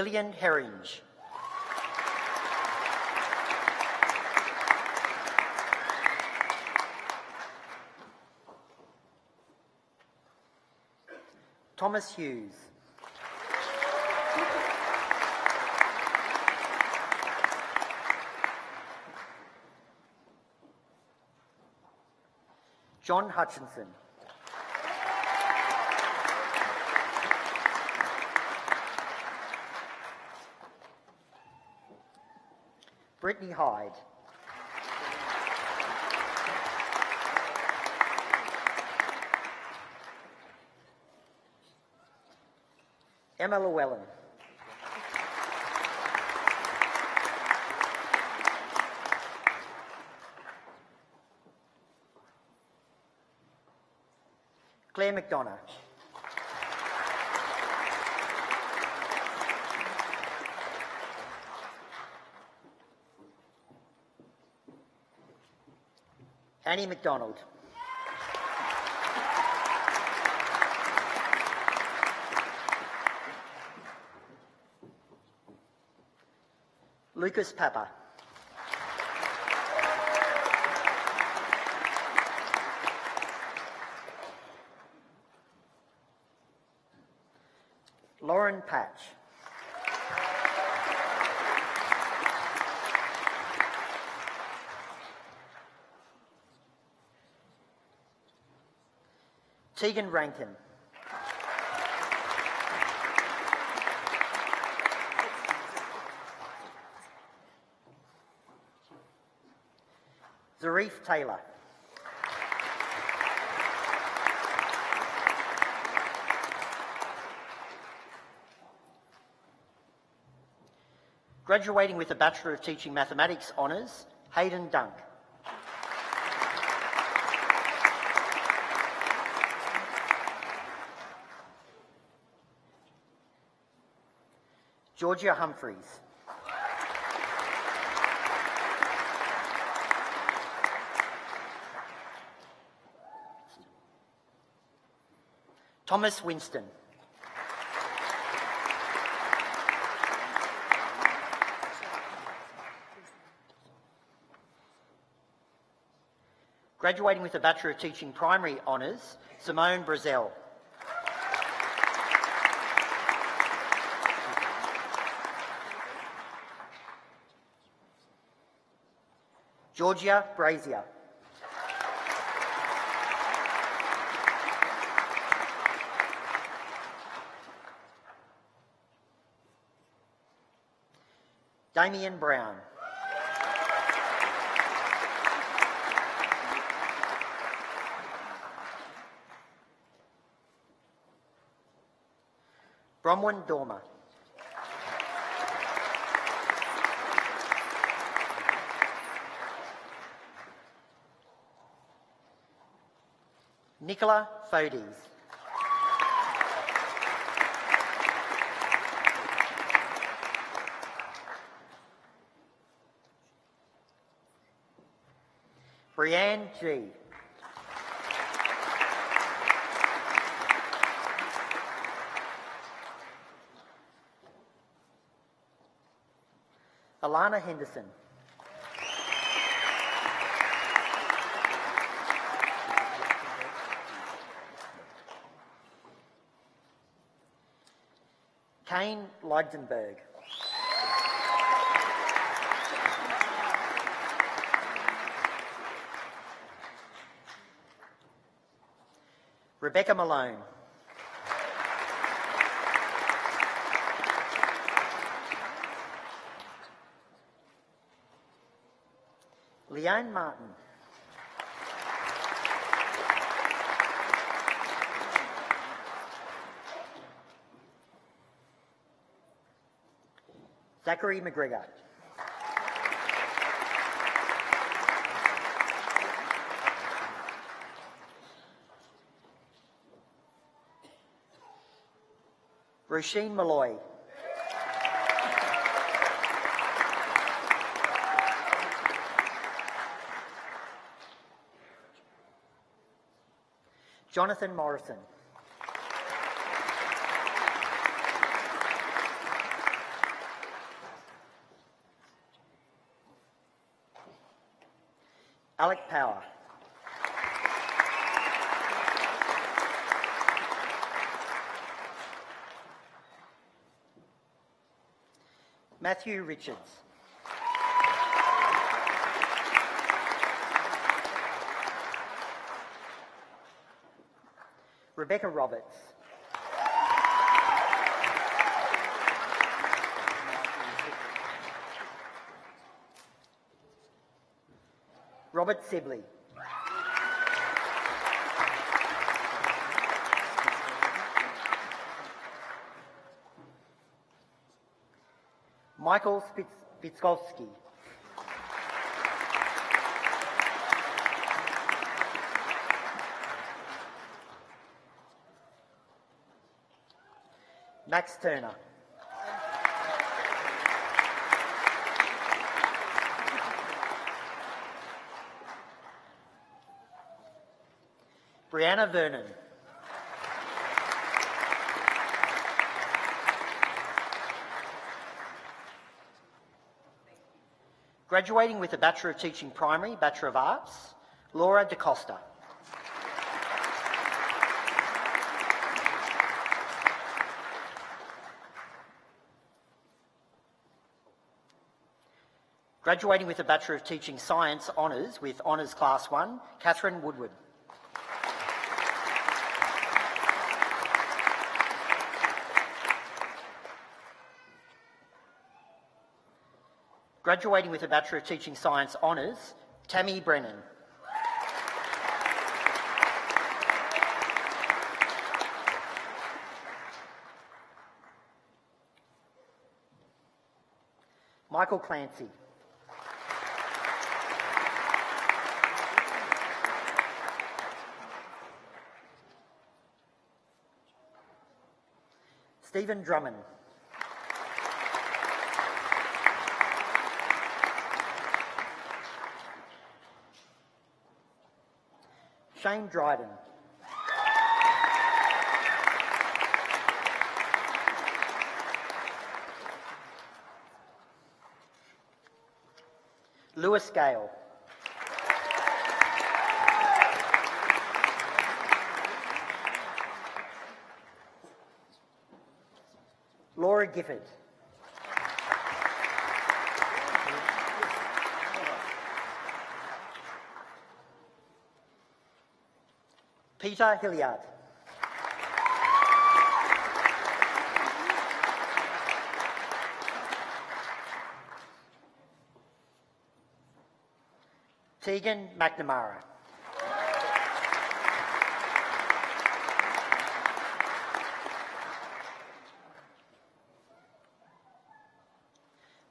Lillian Herringe. Thomas Hughes. John Hutchinson. Brittany Hyde. Emma Llewellyn. Claire McDonough. Annie McDonald. Lucas Papa. Lauren Patch. Tegan Rankin. Zarif Taylor. Graduating with a Bachelor of Teaching Mathematics Honours, Hayden Dunk. Georgia Humphreys. Thomas Winston. Graduating with a Bachelor of Teaching Primary Honours, Simone Brazel. Georgia Brazier. Damien Brown. Bronwyn Dormer. Nicola Fodies. Brianne G. Alana Henderson. Kane Leigdenberg. Rebecca Malone. Leanne Martin. Zachary McGregor. Roisin Malloy. Jonathan Morrison. Alec Power. Matthew Richards. Rebecca Roberts. Robert Sibley. Michael Spitzkowski. Max Turner. Brianna Vernon. Graduating with a Bachelor of Teaching Primary, Bachelor of Arts, Laura DaCosta. Graduating with a Bachelor of Teaching Science Honours with Honours Class 1, Catherine Woodward. Graduating with a Bachelor of Teaching Science Honours, Tammy Brennan. Michael Clancy. Stephen Drummond. Shane Dryden. Lewis Gale. Laura Gifford. Peter Hilliard. Tegan McNamara.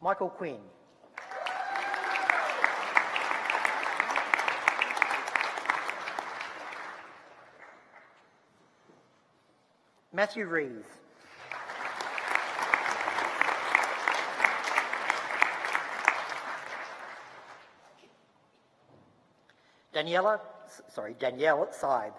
Michael Quinn. Matthew Rees. Danielle Seib.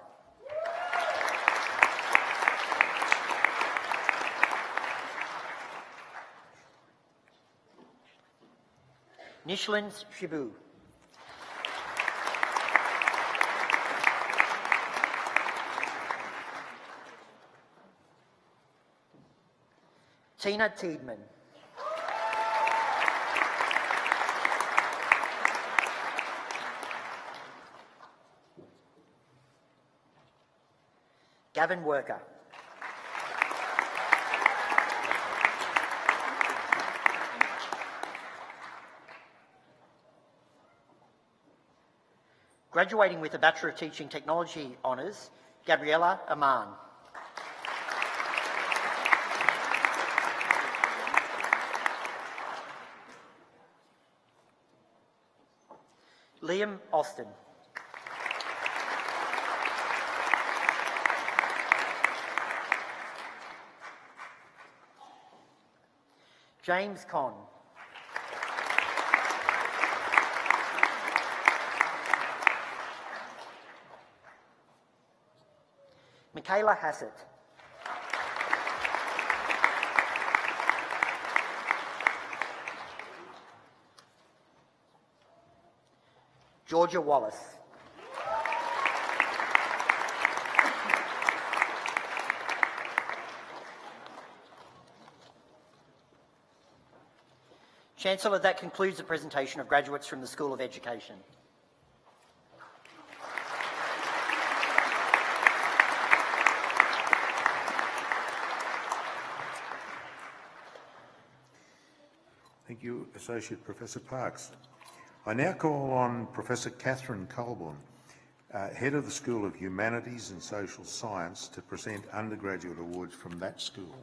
Nishlin Shibu. Tina Tiedman. Gavin Worker. Graduating with a Bachelor of Teaching Technology Honours, Gabriella Aman. Liam Austin. James Conn. Michaela Hassett. Georgia Wallace. Chancellor, that concludes the presentation of graduates from the School of Education. Thank you, Associate Professor Parks. I now call on Professor Catherine Colborne, Head of the School of Humanities and Social Science, to present undergraduate awards from that school.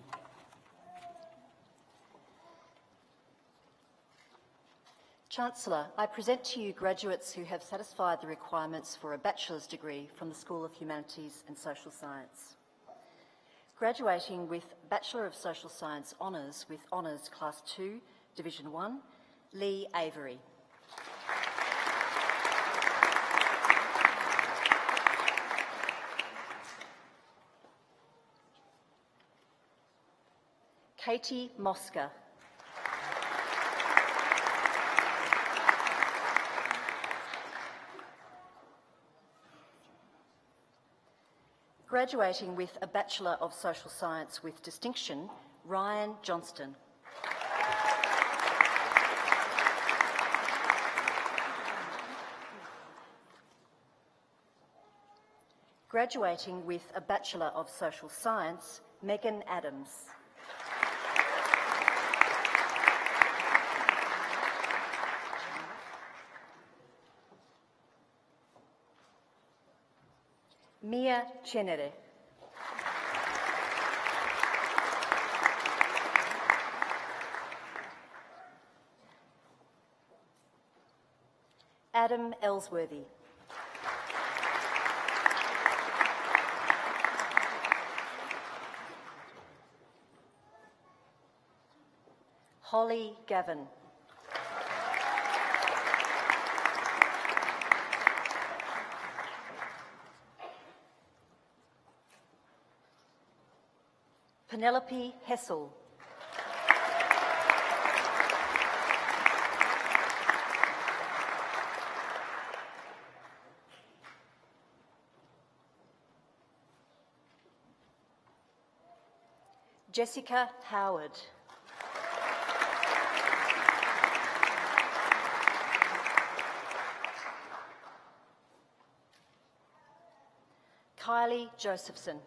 Chancellor, I present to you graduates who have satisfied the requirements for a bachelor's degree from the School of Humanities and Social Science. Graduating with Bachelor of Social Science Honours with Honours Class 2, Division 1, Lee Avery. Katie Mosca. Graduating with a Bachelor of Social Science with distinction, Ryan Johnston. Graduating with a Bachelor of Social Science, Megan Adams. Mia Chenere. Adam Ellsworthy. Holly Gavin. Penelope Hessel. Jessica Howard. Kylie Josephson.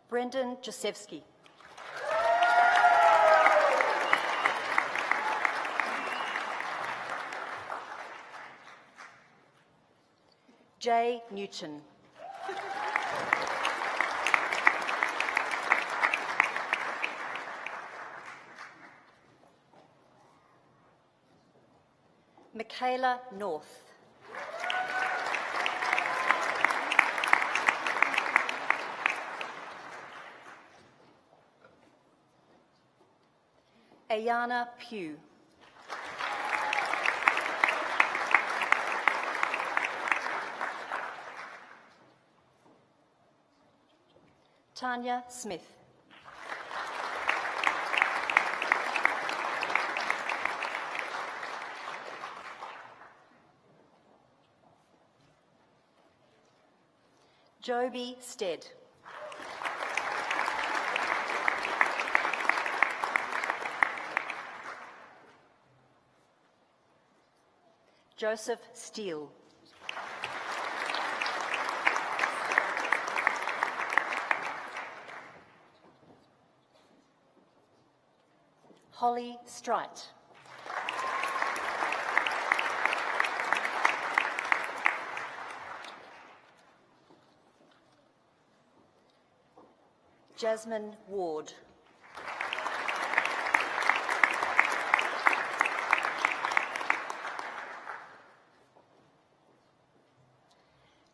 Brendan Jasewski. Jay Newton. Michaela North. Ayana Pugh. Tanya Smith. Joby Stead. Joseph Steele. Holly Strite. Jasmine Ward.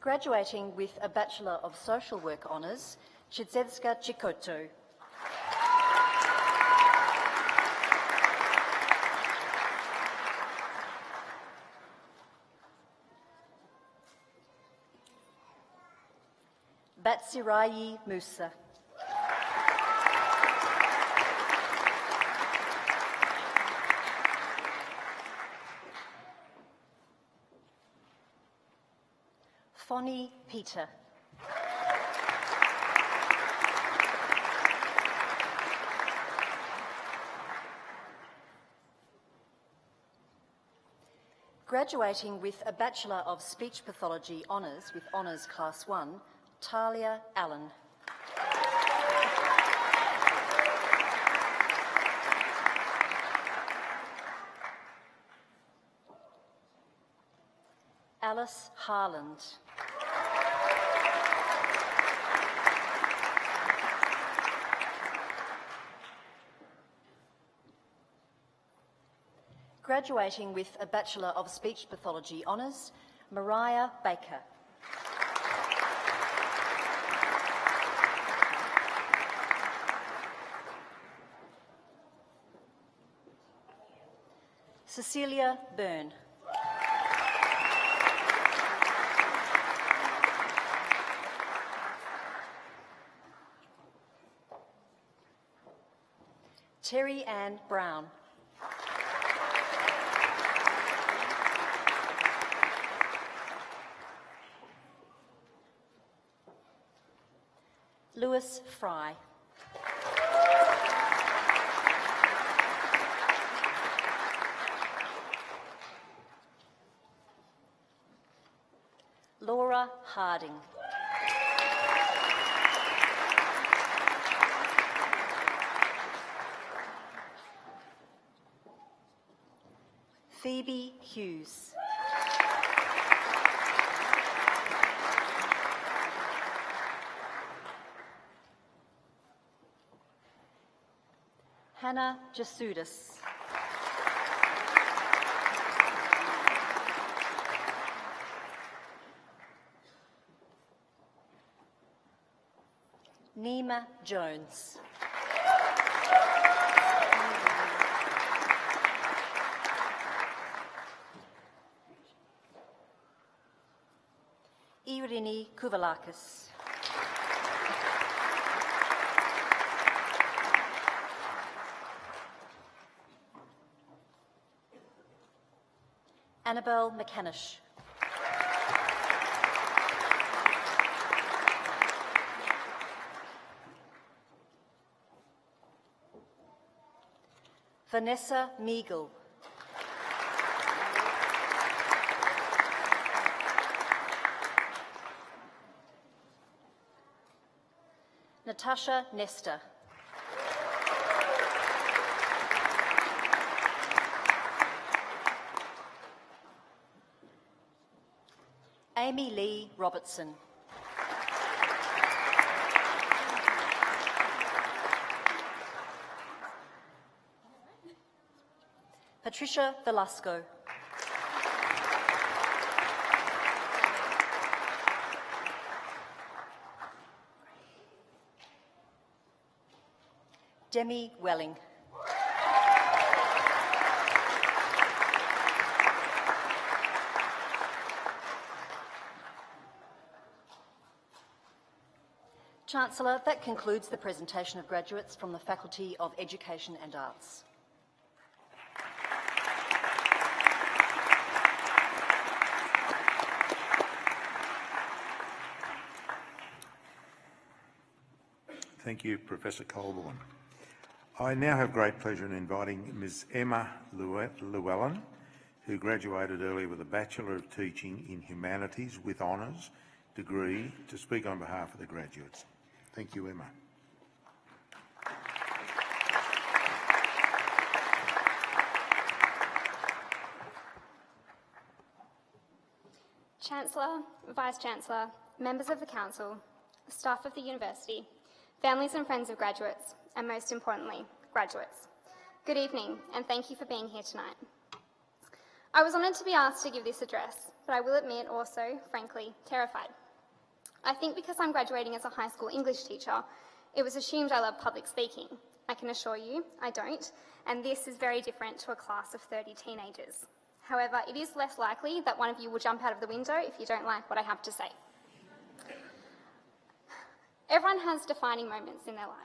Graduating with a Bachelor of Social Work Honours, Chidzewska Chikoto. Batsirayi Musa. Fonnie Peter. Graduating with a Bachelor of Speech Pathology Honours with Honours Class 1, Talia Allen. Alice Harland. Graduating with a Bachelor of Speech Pathology Honours, Mariah Baker. Cecilia Byrne. Terry Ann Brown. Lewis Fry. Laura Harding. Phoebe Hughes. Hannah Jasudis. Nima Jones. Irini Kouvalakis. Annabelle McCanish. Vanessa Meagle. Natasha Nesta. Amy Lee Robertson. Patricia Velasco. Demi Welling. Chancellor, that concludes the presentation of graduates from the Faculty of Education and Arts. Thank you, Professor Colborne. I now have great pleasure in inviting Ms Emma Llewellyn, who graduated earlier with a Bachelor of Teaching in Humanities with Honours degree, to speak on behalf of the graduates. Thank you, Emma. Chancellor, Vice-Chancellor, members of the Council, staff of the University, families and friends of graduates, and most importantly, graduates. Good evening, and thank you for being here tonight. I was honoured to be asked to give this address, but I will admit also, frankly, terrified. I think because I'm graduating as a high school English teacher, it was assumed I love public speaking. I can assure you, I don't, and this is very different to a class of 30 teenagers. However, it is less likely that one of you will jump out of the window if you don't like what I have to say. Everyone has defining moments in their life.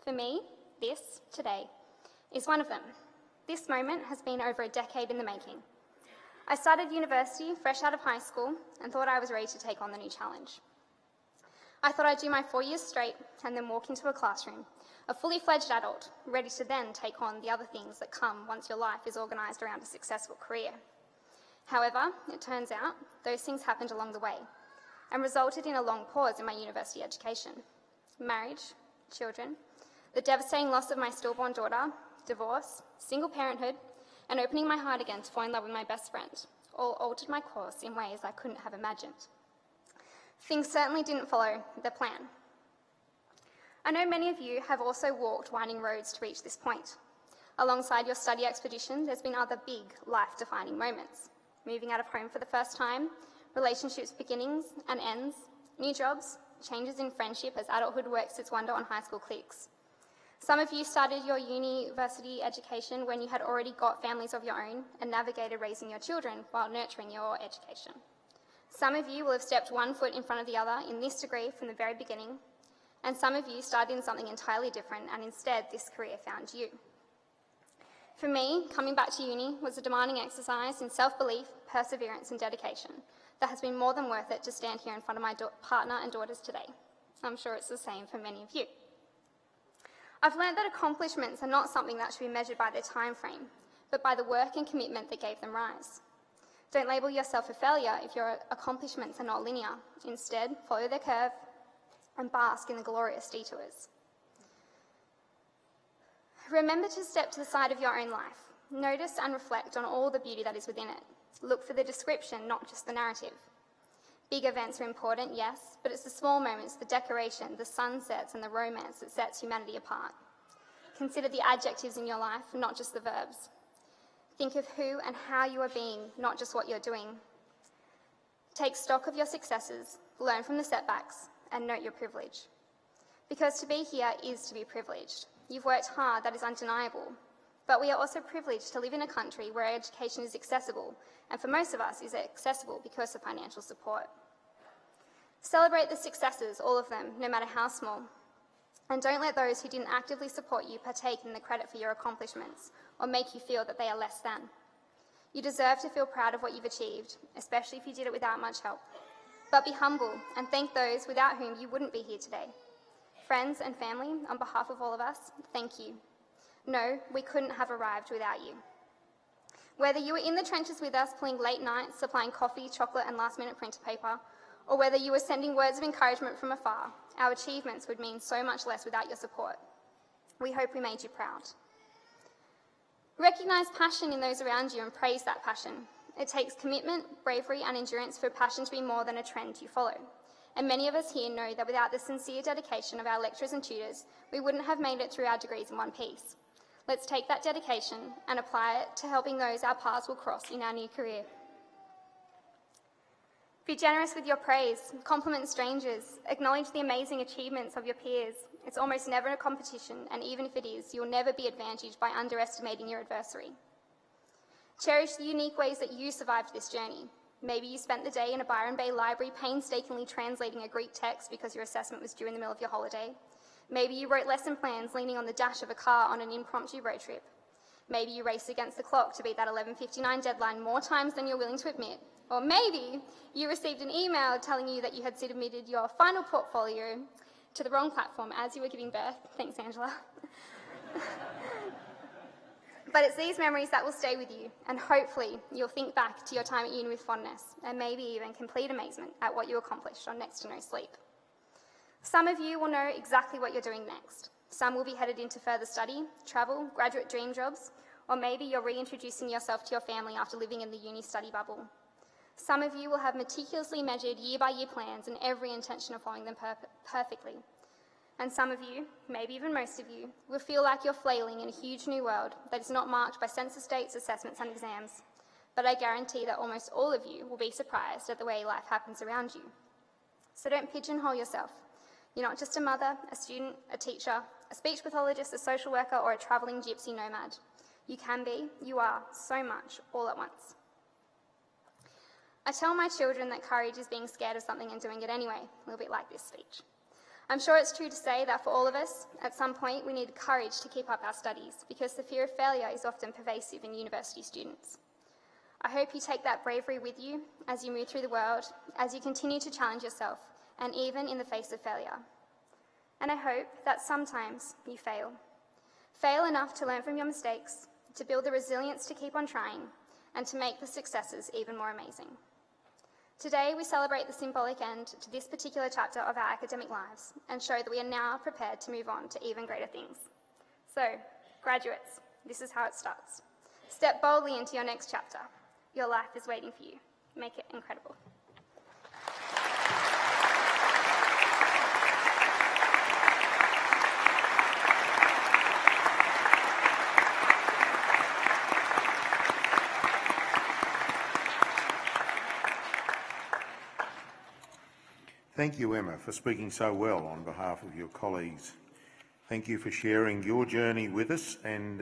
For me, this, today, is one of them. This moment has been over a decade in the making. I started university fresh out of high school and thought I was ready to take on the new challenge. I thought I'd do my 4 years straight and then walk into a classroom, a fully fledged adult, ready to then take on the other things that come once your life is organised around a successful career. However, it turns out those things happened along the way and resulted in a long pause in my university education. Marriage, children, the devastating loss of my stillborn daughter, divorce, single parenthood, and opening my heart again to fall in love with my best friend all altered my course in ways I couldn't have imagined. Things certainly didn't follow the plan. I know many of you have also walked winding roads to reach this point. Alongside your study expedition, there's been other big life-defining moments. Moving out of home for the first time, relationships beginnings and ends, new jobs, changes in friendship as adulthood works its wonder on high school cliques. Some of you started your university education when you had already got families of your own and navigated raising your children while nurturing your education. Some of you will have stepped one foot in front of the other in this degree from the very beginning, and some of you started in something entirely different and instead this career found you. For me, coming back to uni was a demanding exercise in self-belief, perseverance and dedication that has been more than worth it to stand here in front of my partner and daughters today. I'm sure it's the same for many of you. I've learned that accomplishments are not something that should be measured by their time frame, but by the work and commitment that gave them rise. Don't label yourself a failure if your accomplishments are not linear. Instead, follow their curve and bask in the glorious detours. Remember to step to the side of your own life. Notice and reflect on all the beauty that is within it. Look for the description, not just the narrative. Big events are important, yes, but it's the small moments, the decoration, the sunsets, and the romance that sets humanity apart. Consider the adjectives in your life, not just the verbs. Think of who and how you are being, not just what you're doing. Take stock of your successes, learn from the setbacks, and note your privilege. Because to be here is to be privileged. You've worked hard, that is undeniable. But we are also privileged to live in a country where education is accessible, and for most of us is accessible because of financial support. Celebrate the successes, all of them, no matter how small. And don't let those who didn't actively support you partake in the credit for your accomplishments or make you feel that they are less than. You deserve to feel proud of what you've achieved, especially if you did it without much help. But be humble and thank those without whom you wouldn't be here today. Friends and family, on behalf of all of us, thank you. No, we couldn't have arrived without you. Whether you were in the trenches with us pulling late nights, supplying coffee, chocolate and last-minute printer paper, or whether you were sending words of encouragement from afar, our achievements would mean so much less without your support. We hope we made you proud. Recognise passion in those around you and praise that passion. It takes commitment, bravery and endurance for passion to be more than a trend you follow. And many of us here know that without the sincere dedication of our lecturers and tutors, we wouldn't have made it through our degrees in one piece. Let's take that dedication and apply it to helping those our paths will cross in our new career. Be generous with your praise, compliment strangers, acknowledge the amazing achievements of your peers. It's almost never a competition, and even if it is, you'll never be advantaged by underestimating your adversary. Cherish the unique ways that you survived this journey. Maybe you spent the day in a Byron Bay library painstakingly translating a Greek text because your assessment was due in the middle of your holiday. Maybe you wrote lesson plans leaning on the dash of a car on an impromptu road trip. Maybe you raced against the clock to beat that 11:59 deadline more times than you're willing to admit. Or maybe you received an email telling you that you had submitted your final portfolio to the wrong platform as you were giving birth. Thanks, Angela. But it's these memories that will stay with you, and hopefully you'll think back to your time at uni with fondness, and maybe even complete amazement at what you accomplished on next to no sleep. Some of you will know exactly what you're doing next. Some will be headed into further study, travel, graduate dream jobs, or maybe you're reintroducing yourself to your family after living in the uni study bubble. Some of you will have meticulously measured year-by-year plans and every intention of following them perfectly. And some of you, maybe even most of you, will feel like you're flailing in a huge new world that is not marked by census dates, assessments and exams. But I guarantee that almost all of you will be surprised at the way life happens around you. So don't pigeonhole yourself. You're not just a mother, a student, a teacher, a speech pathologist, a social worker, or a travelling gypsy nomad. You can be, you are, so much, all at once. I tell my children that courage is being scared of something and doing it anyway, a little bit like this speech. I'm sure it's true to say that for all of us, at some point we need courage to keep up our studies because the fear of failure is often pervasive in university students. I hope you take that bravery with you as you move through the world, as you continue to challenge yourself, and even in the face of failure. And I hope that sometimes you fail. Fail enough to learn from your mistakes, to build the resilience to keep on trying, and to make the successes even more amazing. Today, we celebrate the symbolic end to this particular chapter of our academic lives and show that we are now prepared to move on to even greater things. So, graduates, this is how it starts. Step boldly into your next chapter. Your life is waiting for you. Make it incredible. Thank you, Emma, for speaking so well on behalf of your colleagues. Thank you for sharing your journey with us and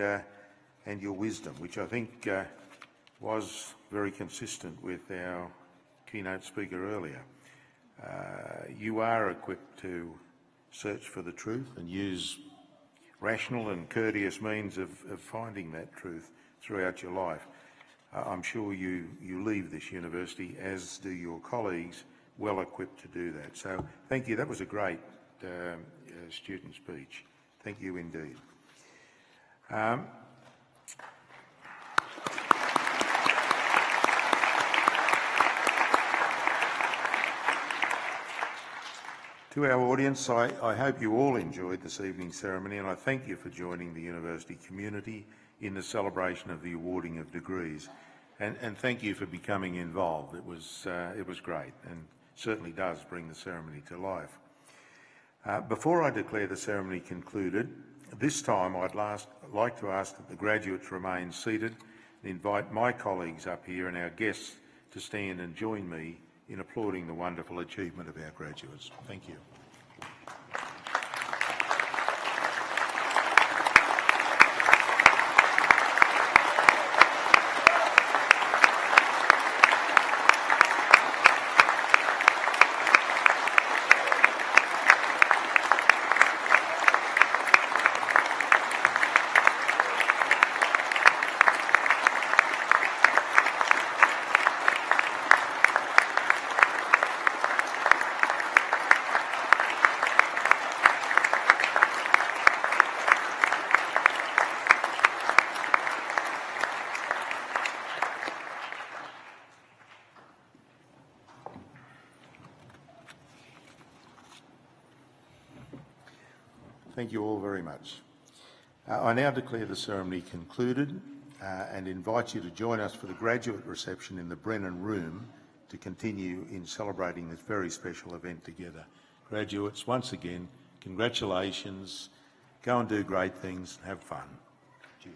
your wisdom, which I think was very consistent with our keynote speaker earlier. You are equipped to search for the truth and use rational and courteous means of finding that truth throughout your life. I'm sure you leave this university, as do your colleagues, well equipped to do that. So thank you. That was a great student speech. Thank you indeed. To our audience, I hope you all enjoyed this evening's ceremony, and I thank you for joining the university community in the celebration of the awarding of degrees. And thank you for becoming involved. It was great and certainly does bring the ceremony to life. Before I declare the ceremony concluded, this time I'd like to ask that the graduates remain seated and invite my colleagues up here and our guests to stand and join me in applauding the wonderful achievement of our graduates. Thank you. Thank you all very much. I now declare the ceremony concluded and invite you to join us for the graduate reception in the Brennan Room to continue in celebrating this very special event together. Graduates, once again, congratulations. Go and do great things and have fun. Cheers.